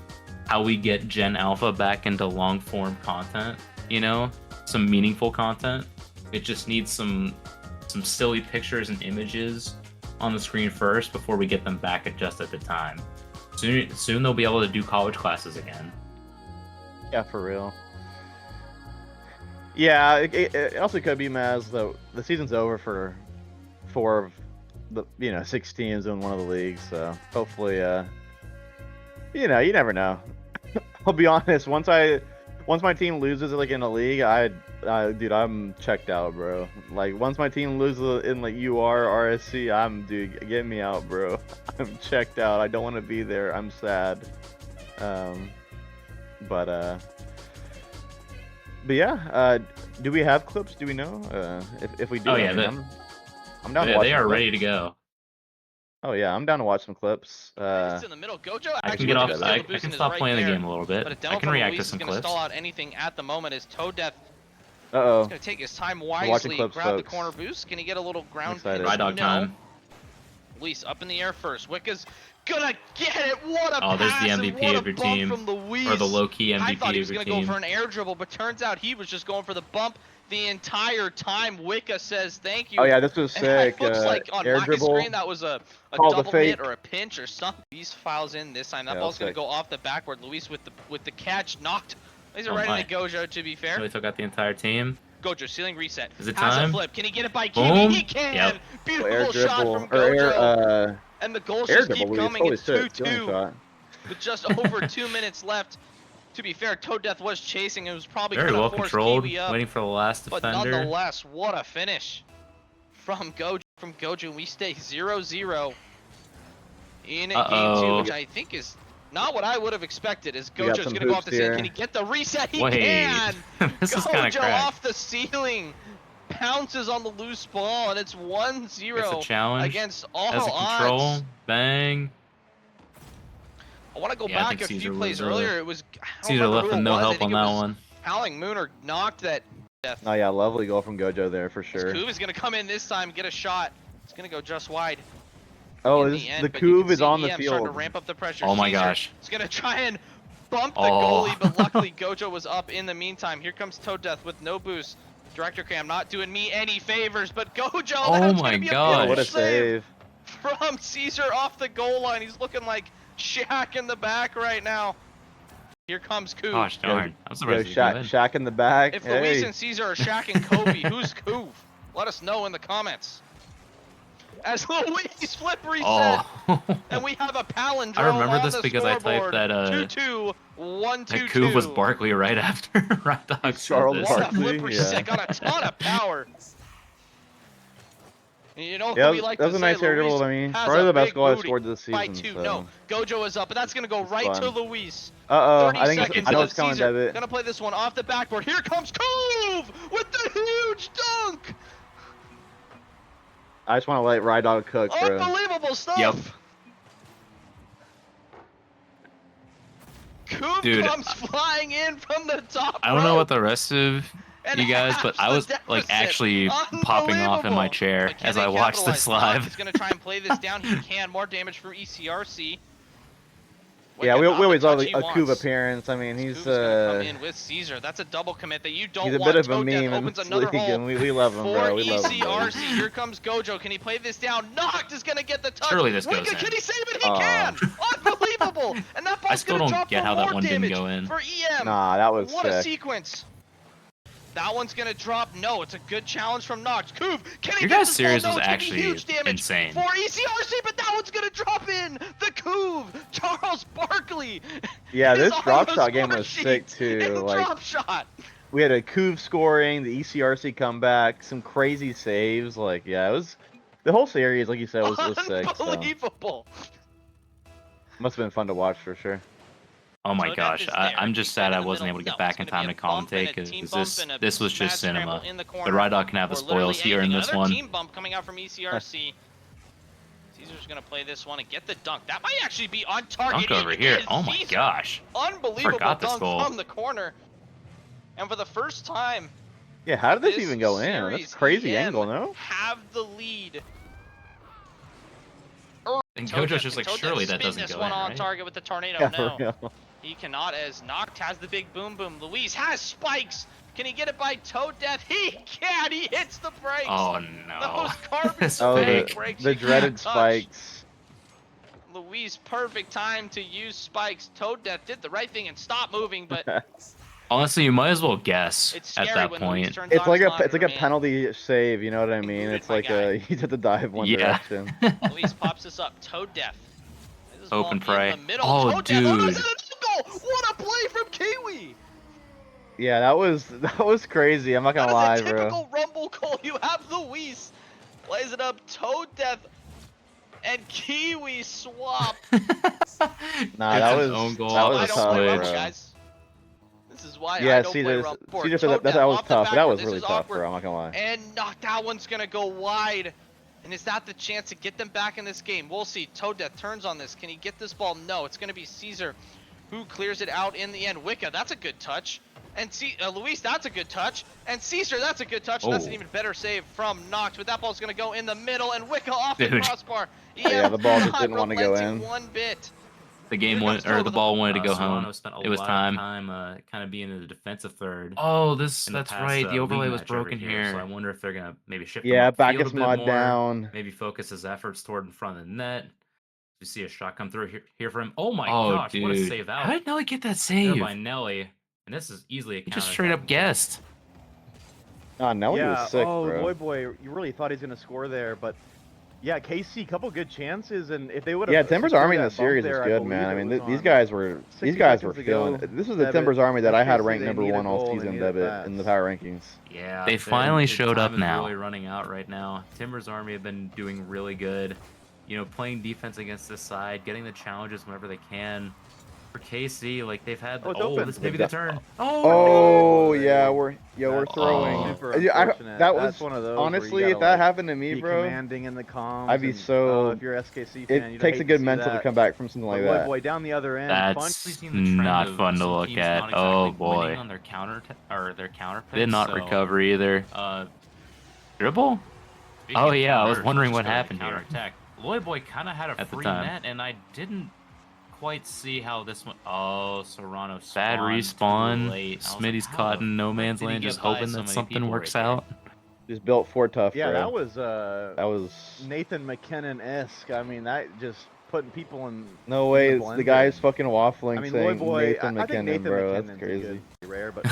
how we get Gen Alpha back into long form content, you know? Some meaningful content. It just needs some silly pictures and images on the screen first before we get them back at just at the time. Soon they'll be able to do college classes again. Yeah, for real. Yeah, it also could be, Maz, though the season's over for 4 of the 6 teams in one of the leagues, so hopefully you know, you never know. I'll be honest, once my team loses like in a league, dude, I'm checked out, bro. Like once my team loses in like RSC, dude, get me out, bro. I'm checked out. I don't want to be there. I'm sad. But yeah, do we have clips? Do we know? If we do, Oh yeah, I'm down to watch they are the clip. ready to go. Oh yeah, I'm down to watch some clips. It's in the middle. Gojo I actually can get was off. gonna I steal the boost can and is stop right playing the there. game a little bit. But a I demo can from react to Luis is some gonna clips. stall out anything at the moment as Toe Death Uh-oh. is gonna take his time watching wisely. clips, Grab the folks. corner boost. Can he get a little ground excited. pin? Rydog No. time. Luis up in the air first. Wicca's gonna get it. What a Oh, there's the pass and MVP what a of your bump team. from Luis. Or the low-key I MVP thought he was of your gonna go team. for an air dribble, but turns out he was just going for the bump the entire time. Wicca says thank you. Oh yeah, this was And sick. it looks like on air my dribble. screen that was a Called the double hit fake. or a pinch or something. Luis files in this time. That Yeah, ball's gonna sick. go off the backward. Luis with the catch knocked. He's Oh right my. into Gojo, to be fair. Really took out the entire team. Gojo, ceiling reset. Is it Has time? a flip. Can he get it by Boom. Kiwi? He can! Yep. Beautiful air shot dribble from or Gojo. air And the goals air just keep dribble. Luis. coming. Holy It's shit, stealing 2-2 shot. with just over 2 minutes left. To be fair, Toe Death was chasing. It was probably Very going well to force controlled. Kiwi up. Waiting for the last But defender. nonetheless, what a finish from Gojo. We stay 0-0 in game 2, which I think is not what I would have expected. As We got Gojo's some going to go off hoops the ceiling. here. Can he get the reset? He Wait. can! This is kind of Gojo cracked. off the ceiling. Pounces on the loose ball, and it's 1-0 It's a challenge. against all As a control. odds. Bang. I want to go Yeah, I back think a few Caesar plays was, earlier. It was I don't Caesar remember left who with it no was. I help think on it that was one. Howling Mooner knocked that Death. Oh yeah, lovely goal from Gojo there for sure. Couve is gonna come in this time, get a shot. It's gonna go just wide. Oh, in this, the end, the but you Couve can is see on the EM starting to field. ramp up the pressure. Oh my Caesar gosh. is gonna try and bump the Oh. goalie, but luckily Gojo was up in the meantime. Here comes Toe Death with no boost. Director Cam not doing me any favors, but Gojo, Oh that's my gonna be a gosh. beautiful What a save save. from Caesar off the goal line. He's looking like Shaq in the back right now. Here comes Couve. Gosh darn. I'm Yo, surprised he didn't go in. Shaq in the back. If Hey. Luis and Caesar are Shaq and Kobe, who's Couve? Let us know in the comments. As Luis flip reset, Oh. and we have a palindrome I remember on this the because I typed scoreboard. that 2-2, 1-2-2. that Couve was Barkley right after Rydog said Charles this. What a Barkley, flip reset, yeah. got a ton of power. And you know Yeah, who we like that was to a say, nice air dribble. Luis I mean, has probably a the best big goal I've booty scored this by season. 2. So. No, Gojo is up, but that's gonna go right fun. to Luis. Uh-oh, 30 I think seconds I know of it's coming, Caesar. Devitt. Gonna play this one off the backboard. Here comes Couve with the huge dunk. I just want to let Rydog cook, bro. Unbelievable stuff. Yep. Couve Dude, comes flying in from the top. I don't know rope what the rest of and you guys, but I halves was the like deficit. actually popping off in my Unbelievable. chair But can as they I watched this capitalize? Knox live. is gonna try and play this down. He can. More damage from ECRC. Yeah, we Wicca, not always the love touch a he Couve wants. appearance. I mean, he's Couve's gonna come in with Caesar. That's a double commit that you don't he's a want. bit of a Toe Death meme in opens this another league, hole and we love him, for bro. We love him. ECRC. Here comes Gojo. Can he play this down? Noct is gonna get the touch. Surely this goes Wicca, in. can he save it? He can. Unbelievable. And that ball's I still gonna don't drop get for how that more one didn't damage go in. for EM. Nah, that was What a sick. sequence. That one's gonna drop. No, it's a good challenge from Noct. Couve, can he Your get guys' this series ball? was No, it's gonna be actually huge damage insane. for ECRC, but that one's gonna drop in. The Couve, Charles Barkley. Yeah, is this on drop the shot game score was sheet sick too. in Like drop shot. we had a Couve scoring, the ECRC comeback, some crazy saves. Like yeah, it was the whole series. Like you said, was sick. So. Unbelievable. Must have been fun to watch for sure. Oh my So gosh, Death is there. I'm just He's sad right I in the wasn't middle. able to get No, back it's in gonna time be to a bump and a commentate team because bump and a this was just mad cinema. scramble in the But corner. Rydog can have the Or literally spoils. He earned anything. this Another one. team bump coming out from ECRC. Caesar's gonna play this one and get the dunk. That might actually be on target. Dunk over It here. is Oh my Caesar. gosh. Unbelievable Forgot this dunk goal. from the corner. And for the first time, Yeah, how did this this even go in? series, That's crazy EM angle, no? have the lead. And Toe Gojo's Death- just like, Toe Death surely that spin doesn't this go one in, on right? target with the tornado. Yeah, No. for real. He cannot, as Noct has the big boom boom. Luis has spikes. Can he get it by Toe Death? He can. He hits the brakes. Oh no. Those carbon This Oh, fake. brakes the you dreaded can't touch. spikes. Luis, perfect time to use spikes. Toe Death did the right thing and stopped moving, but Honestly, you might as well guess it's at scary that when Luis point. turns It's on like his a monitor, man. penalty save, you know what I mean? Booted It's my like guy. he's at the dive one Yeah. direction. Luis pops this up. Toe Death. This is Open ball pray. in the middle. Oh, Toe Death. Oh, no, dude. it's a goal. What a play from Kiwi. Yeah, that was crazy. I'm not That gonna is lie, a bro. typical Rumble goal. You have Luis. Plays it up. Toe Death and Kiwi swap. Nah, It's that his was own goal that off was I the don't tough, play switch. Rumble, bro. guys. This is why Yeah, I don't play Caesar Rumble. said Toe that Death was off the tough. That backward. was This really is tough, awkward. bro. I'm not gonna lie. And Noct, that one's gonna go wide. And is that the chance to get them back in this game? We'll see. Toad Death turns on this. Can he get this ball? No. It's going to be Caesar who clears it out in the end. Wicca, that's a good touch. And Luis, that's a good touch. And Caesar, that's a good touch. And that's an even better save from Nox. But that ball's going to go in the middle. And Wicca off the crossbar. Yeah, the ball just didn't want to go in. One bit. The ball wanted to go home. Spent It was time. kind of being in the defensive third. Oh, in that's past, right. The overlay league was match over broken So here. I wonder if they're gonna maybe shift. Yeah, him upfield Bacchus a bit mod more, down. Maybe focus his efforts toward in front of the net. You see a shot come through here for him. Oh my Oh, gosh! dude. What a save out! How did Nelly get that There save? by Nelly, and this is easily a He just straight up guessed. Oh, Nelly Yeah, was sick, oh, bro. boy, you really thought he's gonna score there, but yeah, KC, couple good chances, and if they would have. Yeah, Timbers Army in the series is good, man. I mean, these guys were feeling. This was the Timbers Army that I had ranked #1 all season debit in the power rankings. Yeah, They finally the showed time up is now. Really running out right now. Timbers Army have been doing really good. You know, playing defense against this side, getting the challenges whenever they can. For KC, like they've had. Oh, it's open. This may be the turn. Oh yeah, we're throwing. Super Yeah, unfortunate. that was That's one of those where you honestly, gotta, if that like, happened to me, be bro, commanding in the comms. I'd be and, so. if you're SKC fan, It you'd takes hate a good see mental that. to come back from something like But that. boy, down the other end. That's We've seen the trend not of fun to some look teams at. not Oh exactly winning boy. on their counter Did not picks, so, recover either. Dribble? speaking Oh of yeah, I was counters, wondering just what going to happened here. counterattack. Lloyd Boy kind of had a At the free time. net, and I didn't quite see how this one. Oh, Serrano Bad spawned too respawn. late. I was like, Smitty's how caught the in no frick man's did he land, get just by hoping so that many something people works right there? out. Just built for tough, Yeah, bro. that was was Nathan McKinnon-esque. I mean, that just putting people in. no in way. the It's the blender. guy's fucking waffling I mean, saying Lloyd Boy. Nathan I think McKinnon, Nathan bro. McKinnon's That's a crazy. good rare, but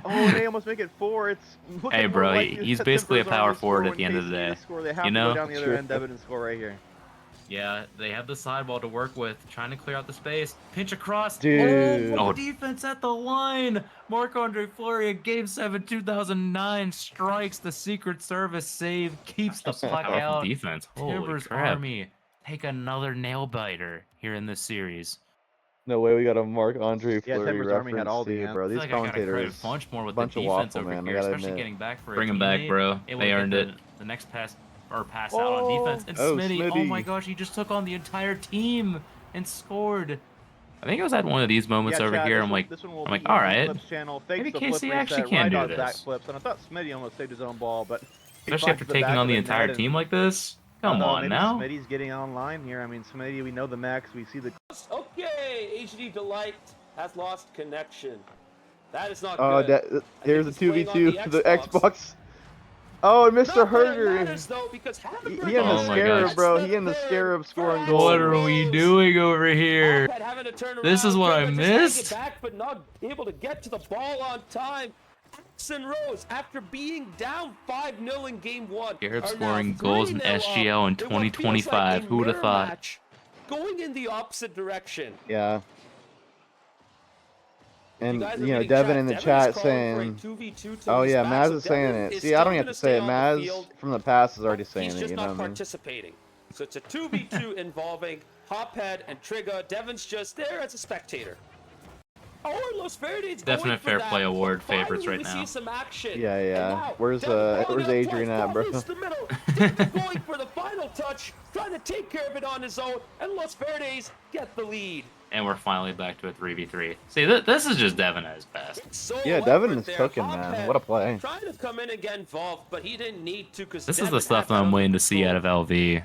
oh, they almost make it 4. It's looking Hey, more bro, likely he's that basically a Timbers power Army forward score at the end of the when KC day. Score. They have You to know? go down the other True. end, Devin, and score right here. Yeah, they have the sideball to work with, trying to clear out the space. Pinch across. Dude. Oh, Oh. defense at the line. Marc-Andre Fleury, Game 7, 2009, strikes the Secret Service save, keeps the puck Powerful out. defense. Holy Timbers crap. Army take another nail biter here in this series. No way we got a Marc-Andre Yeah, Fleury Timbers Army had reference all the too, answers. bro. I feel These like I gotta credit commentators. Funch more with bunch the of defense waffle, over man, I here, gotta especially admit. getting back for a Bring him back, teammate, bro. able They to get earned it. the next pass out on defense. And Oh, Smitty, oh my Smitty. gosh, he just took on the entire team and scored. I think I was at one of these moments Yeah, over Chad, here. this I'm one- like, this one will I'm be like, easy. all right. Flips channel, fakes Maybe the KC flip actually reset, can do right on this. back flips, and I thought Smitty almost saved his own ball, but he Especially finds after the taking back on of the net entire and- team like this. Come on maybe now. Smitty's getting online here. I mean, Smitty, we know the max. We see the. Okay, HD Delight has lost connection. That is not Oh, good. here's a think he's playing 2v2 on for the the Xbox. Oh, and Mr. Not that it Herger. matters, though, because He Hamburger and the Oh my Scarab, gosh. bro. He and the Scarab scoring goals. What are we doing over here? Alpad having to turn This is around, what I Trigger just hanging missed? back, but not able to get to the ball on time. Axon Rose, after being down 5-0 in game 1, Scarab are scoring now goals in 3-0 SGL in up what feels like 2025. a Who would have mirror thought? match, going in the opposite direction. Yeah. And guys are you know, reading Devin in the Devin is chat calling saying, for a 2v2 to "Oh this yeah, match, Maz so is saying Devin it." is See, I don't still have gonna to say stay it. on the Maz field. from the past is already saying He's it. just You know not what I mean? participating. So it's a 2v2 involving Hophead and Trigger. Devin's just there as a spectator. Oh, and Los Verdes going Definite for fair that. play award Finally, favorites right we now. see some action. Yeah, And yeah. now, Where's Devin where's rolling up Adrian close, at, bro? ball loose the middle. Devin going for the final touch, trying to take care of it on his own, and Los Verdes get the lead. And we're finally back to a 3v3. See, this is just Devin at his best. Solo Yeah, Devin effort is there. cooking, man. Hophead What a play. Trying to come in and get involved, but he didn't need to because This is the stuff that I'm waiting to see out of LV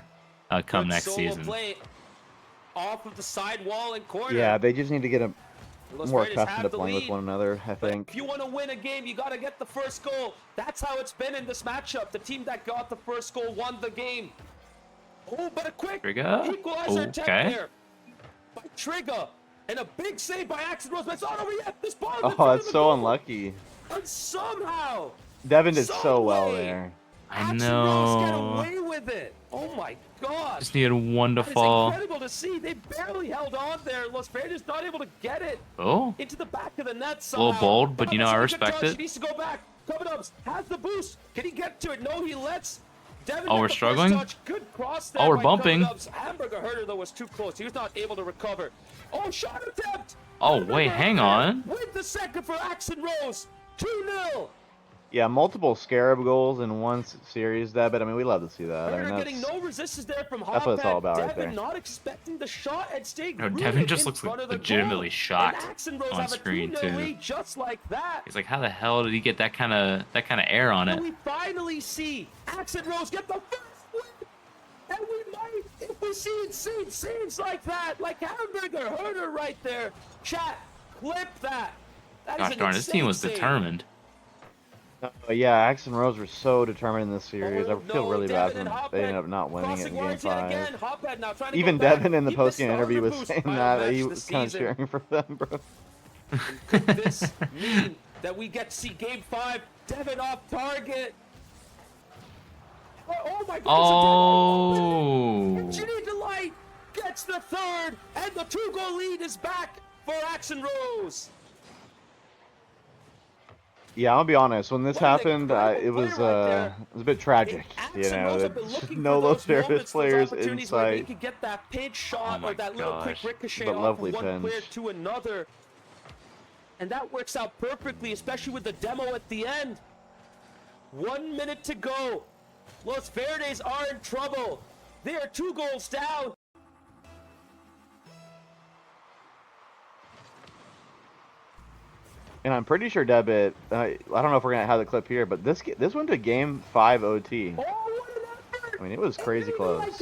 come Good next solo season. play off of the side wall and corner. Yeah, they just need to get Los more Verdes accustomed have to the playing with lead, one another. I but think. if you want to win a game, you got to get the first goal. That's how it's been in this matchup. The team that got the first goal won the game. Oh, but a quick Trigger? equalizer attempt Okay. there by Trigger. And a big save by Axel Rose. But it's not over yet. This ball is in Oh, front of that's the so goal. unlucky. And somehow, Devin did so some well way, there. I Axel Rose get know. away with it. Oh my God. Just needed one to That is fall. incredible to see. They barely held on there. Los Verdes not able to get it Oh, into the back of the net a somehow. little bold, but you know, I Covenants respect touch. it. He needs to go back. Covenants has the boost. Can he get to it? No, he lets. Devin Oh, get we're the first struggling? touch. Good cross there Oh, we're by bumping. Covenants. Hamburger Herder, though, was too close. He was not able to recover. Oh, shot attempt. Oh, Hamburger wait, hang Herder on. With the second for Axon Rose. 2-0. Yeah, multiple Scarab goals in one series, Deb. But I mean, we love to see that. I mean, Herder getting that's no resistance there from that's what it's all Hophead. about right Devin there. not expecting the shot and staying No, rooted Devin just in looks front like of the legitimately goal. shocked And Axe and Rose on have a screen, 2-0 too. lead just like that. He's like, how the hell did he get that kind of air on And it? we finally see Axe and Rose get the first win. And we might, if we see insane scenes like that, like Hamburger Herder right there. Chat, clip that. That is Gosh an darn, this team was insane save. determined. Yeah, Axe and Rose were so determined in this series. Oh, I feel no, really bad Devin when and they Hophead ended up not winning it crossing in Game lines yet 5. again. Hophead now trying to Even go back. Devin in the Keep post-game this interview was boost. saying Final that match he this was kind of season. cheering for them, bro. Could this mean that we get to see Game 5? Devin off target. Oh my goodness! Oh, Ginny Delight gets the third, and the 2-goal lead is back for Axe and Rose. Yeah, I'll be honest. When this What an happened, it incredible was play right there. it was a bit tragic. Axe You and know, Rose have been there's looking no for low those service moments, those players in opportunities where they sight. could get that pinch shot my or that little quick gosh. ricochet But off lovely from one player pinch. to another. And that works out perfectly, especially with the demo at the end. 1 minute to go. Los Verdes are in trouble. They are 2 goals down. And I'm pretty sure Debit. I don't know if we're gonna have the clip here, but this went to Game 5 OT. Oh, what an effort! I mean, it was crazy close.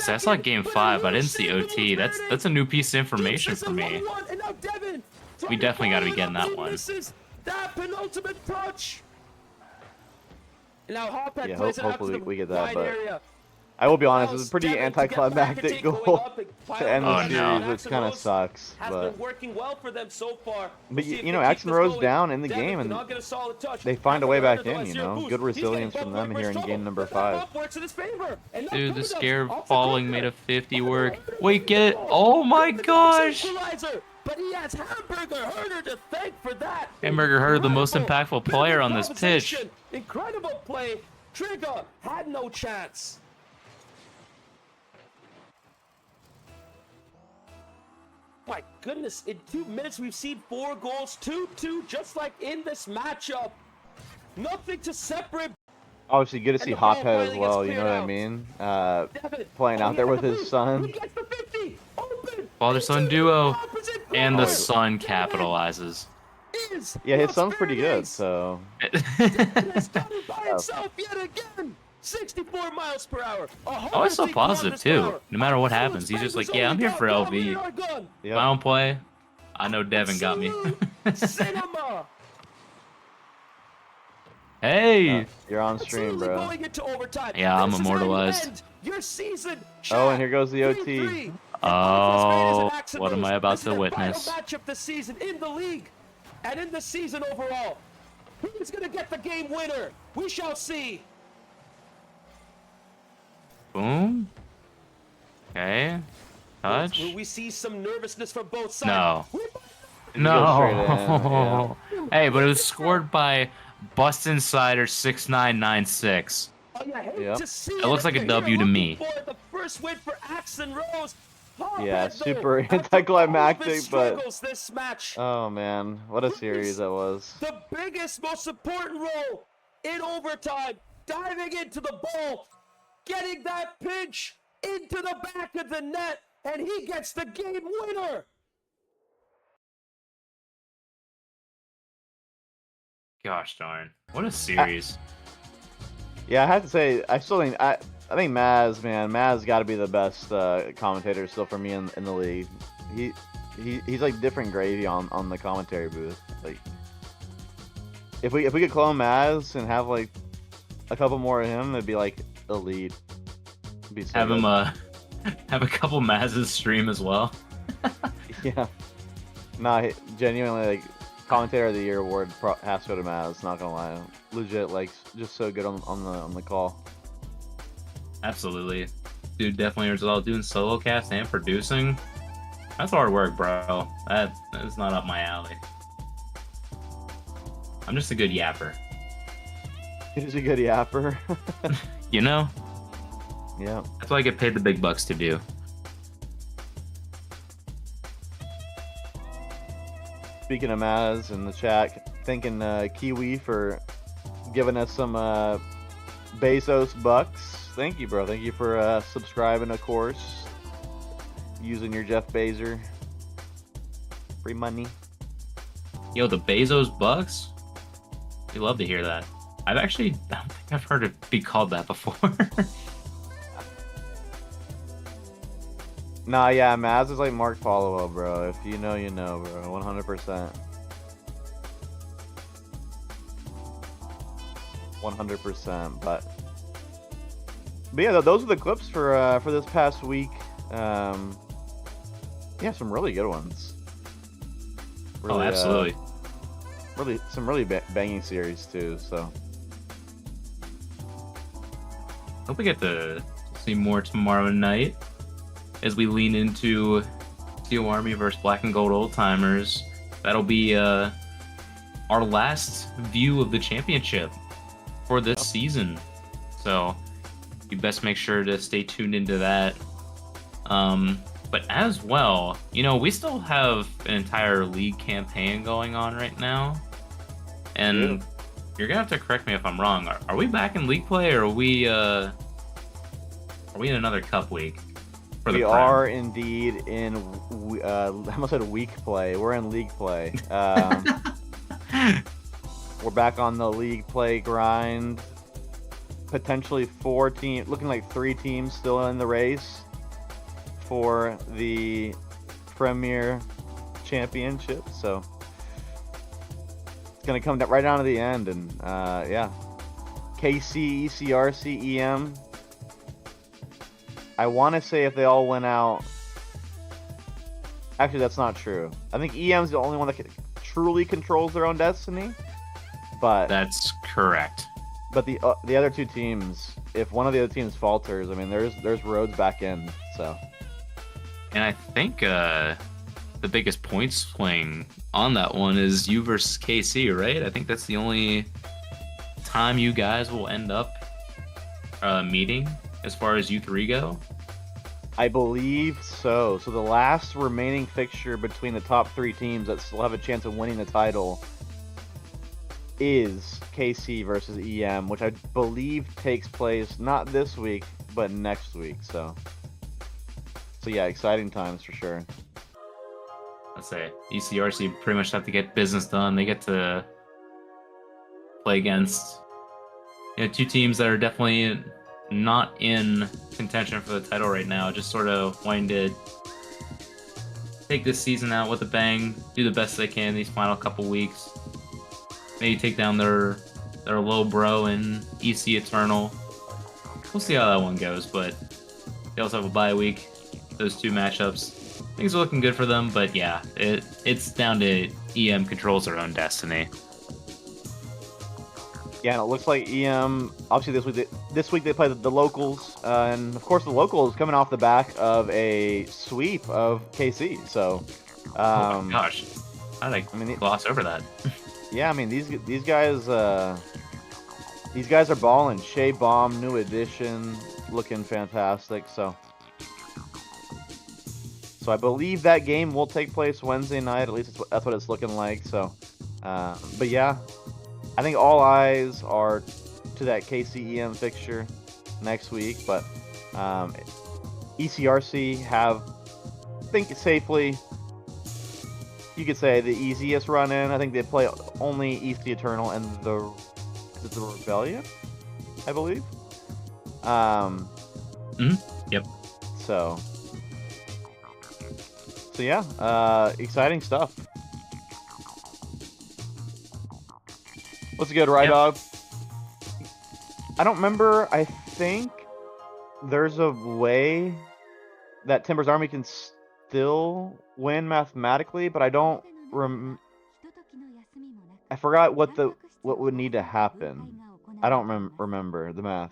I saw Game 5, but I didn't see OT. That's a new piece of information for me. We definitely got to be getting that one. That penultimate touch. Now Hophead Yeah, plays it out to hopefully the we get that, wide but area. I will be honest, it was a Allows pretty Devin to get back and anticlimactic take going goal up and pile to end on the Oh, the no. series, which kind of sucks. Has But been working well for them so far. But We'll see if you know, they keep Axe and this Rose going. down in the Devin game, and cannot get a solid touch. they find a way Hamburger back Herder, in. though, You has zero know, boost. good He's getting resilience from both them ways here in trouble. game number The back 5. up works in his favor. And now Dude, the Devin does. scare Off the falling corner. made a 50 Herder, work. Herder Wait, gets get the it. goal. Oh my Devin makes gosh. equalizer, but he has Hamburger Herder to thank for that. Hamburger Herder, the most Incredible impactful player on this improvisation. pitch. Incredible play. Trigger had no chance. My goodness, in 2 minutes we've seen 4 goals, 2-2, just like in this matchup. Nothing to separate. Obviously, good to And see the ball Hophead as finally well. gets You know cleared what I out. mean? Devin, Playing out he there has with the his boost. son. He gets the 50. Open. Father son into duo. the opposite And the corner. sun Devin capitalizes. is Yeah, his Los son's pretty good. Verdes. So Devin has done it by himself yet again. 64 miles per hour. Always so positive too. No matter what happens, he's just like, yeah, I'm here for LV. If yep. I don't play, I know Devin got me. Cinema. Hey. You're on stream, Absolutely bro. going into overtime. Yeah, I'm This is how you immortalized. end your season. Oh, and here goes the OT. 3-3. Oh, what am I about This is to their witness? Final matchup this season in the league and in the season overall. Who's going to get the game winner? We shall see. Boom. Okay. Touch. Will we see some nervousness from both sides? No. We- No. Hey, but it was scored by Bust Insider 6996. Oh, yeah, I hate Yep. to see It looks like a Here W to looking me. For the first win for Axe and Rose. Hophead, Yeah, though, super after all of anticlimactic, his but struggles this match. oh man, what a series that was. The biggest, most important role in overtime, diving into the ball, getting that pinch into the back of the net, and he gets the game winner. Gosh darn. What a series. Yeah, I have to say, I think Maz, man, Maz got to be the best commentator still for me in the league. He's like different gravy on the commentary booth. Like, if we could clone Maz and have like a couple more of him, it'd be like elite. It'd be so Have good. him have a couple Maz's stream as well. Yeah. Nah, genuinely, like, commentator of the year award has to go to Maz. Not gonna lie, legit, like, just so good on the call. Absolutely. Dude definitely earns it all. Doing solo cast and producing. That's hard work, bro. That is not up my alley. I'm just a good yapper. He's a good yapper. You know? Yeah. That's what I get paid the big bucks to do. Speaking of Maz in the chat, thanking Kiwi for giving us some Bezos bucks. Thank you, bro. Thank you for subscribing, of course. Using your Jeff Bezos. Free money. Yo, the Bezos Bucks? We love to hear that. I don't think I've heard it be called that before. Nah, yeah, Maz is like Mark Followo, bro. If you know, you know, bro. 100%. 100%. But yeah, those are the clips for this past week. Yeah, some really good ones. Really, oh, absolutely. Some really banging series too. So Hope we get to see more tomorrow night as we lean into Steel Army versus Black and Gold Old Timers. That'll be our last view of the championship for this season. So you best make sure to stay tuned into that. But as well, you know, we still have an entire league campaign going on right now. And you're gonna have to correct me if I'm wrong. Are we back in league play, or are we in another cup week? For the we Prem? are indeed in. I almost said week play. We're in league play. We're back on the league play grind. Potentially 4 teams, looking like 3 teams still in the race for the Premier Championship. So it's gonna come right down to the end, and yeah, KC, ECRC, EM. I want to say if they all went out. Actually, that's not true. I think EM's the only one that truly controls their own destiny. But That's correct. But the other 2 teams, if one of the other teams falters, I mean, there's roads back in. So. And I think the biggest point swing on that one is you versus KC, right? I think that's the only time you guys will end up meeting as far as you 3 go. I believe so. So the last remaining fixture between the top 3 teams that still have a chance of winning the title is KC versus EM, which I believe takes place not this week, but next week. So yeah, exciting times for sure. Let's say ECRC pretty much have to get business done. They get to play against 2 teams that are definitely not in contention for the title right now. Just sort of wanting to take this season out with a bang, do the best they can these final couple weeks. Maybe take down their low bro and EC Eternal. We'll see how that one goes, but they also have a bye week. Those 2 matchups, things are looking good for them, but yeah, it's down to EM controls their own destiny. Yeah, and it looks like EM, obviously this week they play the locals, and of course the locals coming off the back of a sweep of KC. So, oh my gosh, how did I gloss over that? Yeah, I mean these guys are balling. Shea Bomb, new addition, looking fantastic. So I believe that game will take place Wednesday night. At least that's what it's looking like. So, but yeah, I think all eyes are to that KCEM fixture next week. But ECRC have, I think safely, you could say, the easiest run in. I think they play only EC Eternal and the Rebellion, I believe. Yep. So yeah, exciting stuff. What's good, Rye Dog? I don't remember. I think there's a way that Timber's Army can still win mathematically, but I don't I forgot what would need to happen. I don't remember the math.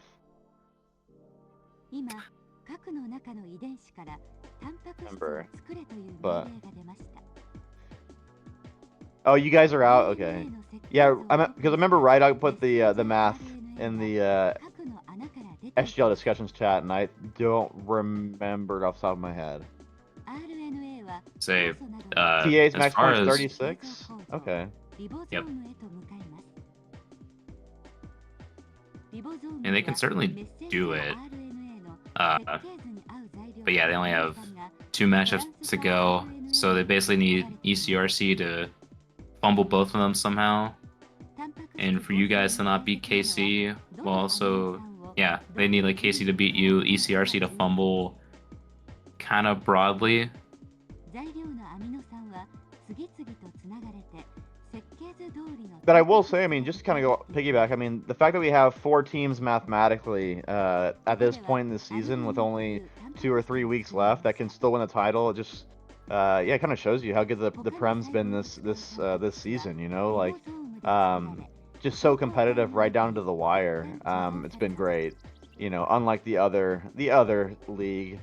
But oh, you guys are out. Okay. Yeah, because I remember Rye Dog put the math in the SGL discussions chat, and I don't remember it off the top of my head. Say, TA's max points 36? Okay. Yep. And they can certainly do it. But yeah, they only have 2 matchups to go, so they basically need ECRC to fumble both of them somehow. And for you guys to not beat KC, well, also, yeah, they need like KC to beat you, ECRC to fumble kind of broadly. But I will say, I mean, just to kind of go piggyback, I mean, the fact that we have 4 teams mathematically at this point in the season with only 2 or 3 weeks left that can still win the title, it just yeah, it kind of shows you how good the Prem's been this season. You know, like just so competitive right down to the wire. It's been great. You know, unlike the other league,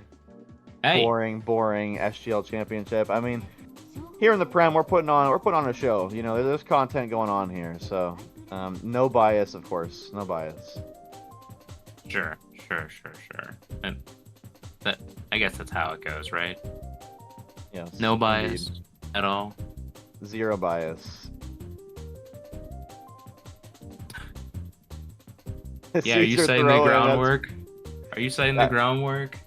Hey, boring SGL championship. I mean, here in the Prem, we're putting on a show. You know, there's content going on here, so no bias, of course, no bias. sure. And that, I guess that's how it goes, right? Yes. No bias indeed. at all. Zero bias. Yeah, are you Caesar setting the throwing, groundwork? Are you setting the groundwork?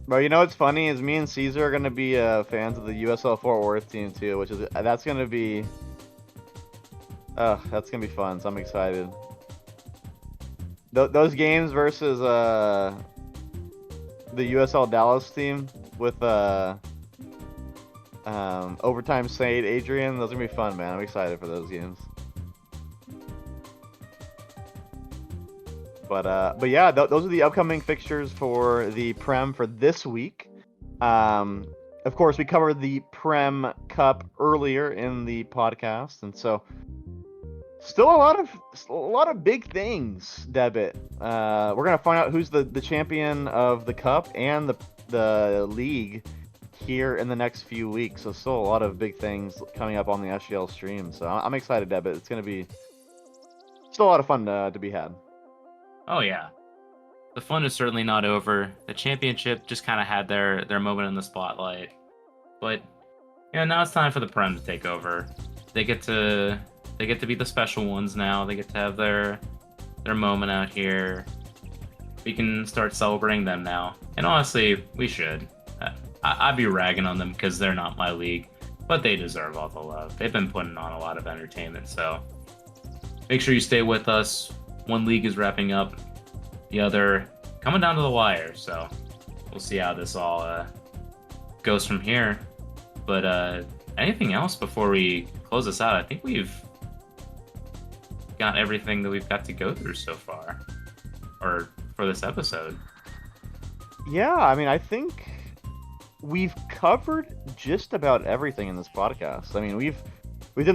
Bro, you know what's funny is me and Caesar are gonna be fans of the USL Fort Worth team too, which is that's gonna be fun. So I'm excited. Those games versus the USL Dallas team with overtime Said Adrian, those are gonna be fun, man. I'm excited for those games. But yeah, those are the upcoming fixtures for the Prem for this week. Of course, we covered the Prem Cup earlier in the podcast, and so still a lot of big things, Debit. We're gonna find out who's the champion of the cup and the league here in the next few weeks. So still a lot of big things coming up on the SGL stream. So I'm excited, Debit. It's gonna be still a lot of fun to be had. Oh yeah. The fun is certainly not over. The championship just kind of had their moment in the spotlight. But yeah, now it's time for the Prem to take over. They get to be the special ones now. They get to have their moment out here. We can start celebrating them now. And honestly, we should. I'd be ragging on them because they're not my league, but they deserve all the love. They've been putting on a lot of entertainment, so make sure you stay with us. One league is wrapping up, the other coming down to the wire, so we'll see how this all goes from here. But anything else before we close this out? I think we've got everything that we've got to go through so far, or for this episode. Yeah, I mean, I think we've covered just about everything in this podcast. I mean, we've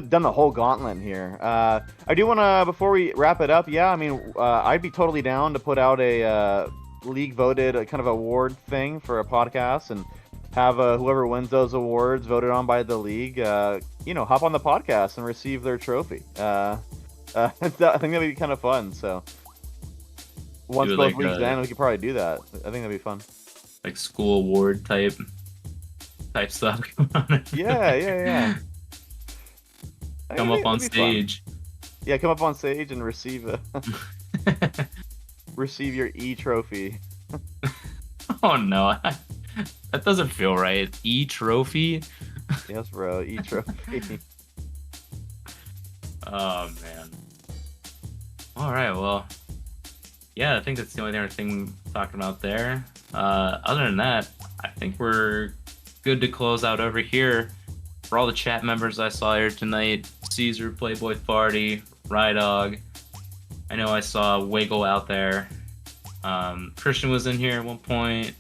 done the whole gauntlet here. I do want to, before we wrap it up, yeah, I mean, I'd be totally down to put out a league voted kind of award thing for a podcast and have whoever wins those awards voted on by the league, hop on the podcast and receive their trophy. I think that'd be kind of fun. So once both like leagues end, we could probably do that. I think that'd be fun. Like school award type stuff. Yeah. Come up on stage. Yeah, come up on stage and receive receive your E-trophy. Oh no, that doesn't feel right. E-trophy? Yes, bro, E-trophy. Oh man. Alright, well, yeah, I think that's the only other thing we're talking about there. Other than that, I think we're good to close out over here. For all the chat members I saw here tonight, Caesar, Playboy Farty, Rydog. I know I saw Wiggle out there. Christian was in here at one point.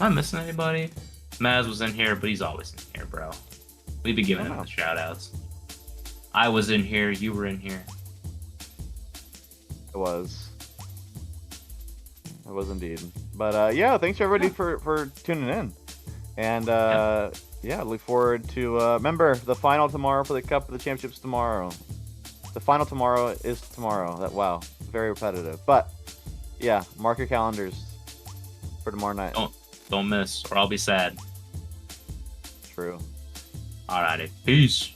Am I missing anybody? Maz was in here, but he's always in here, bro. We'd be giving him the shout outs. I was in here, you were in here. I was indeed. But yeah, thanks everybody for tuning in. And yeah, look forward to remember the final tomorrow for the Cup of the Championships tomorrow. The final tomorrow is tomorrow. Wow, very repetitive. But yeah, mark your calendars for tomorrow night. Don't miss, or I'll be sad. True. Alrighty, peace.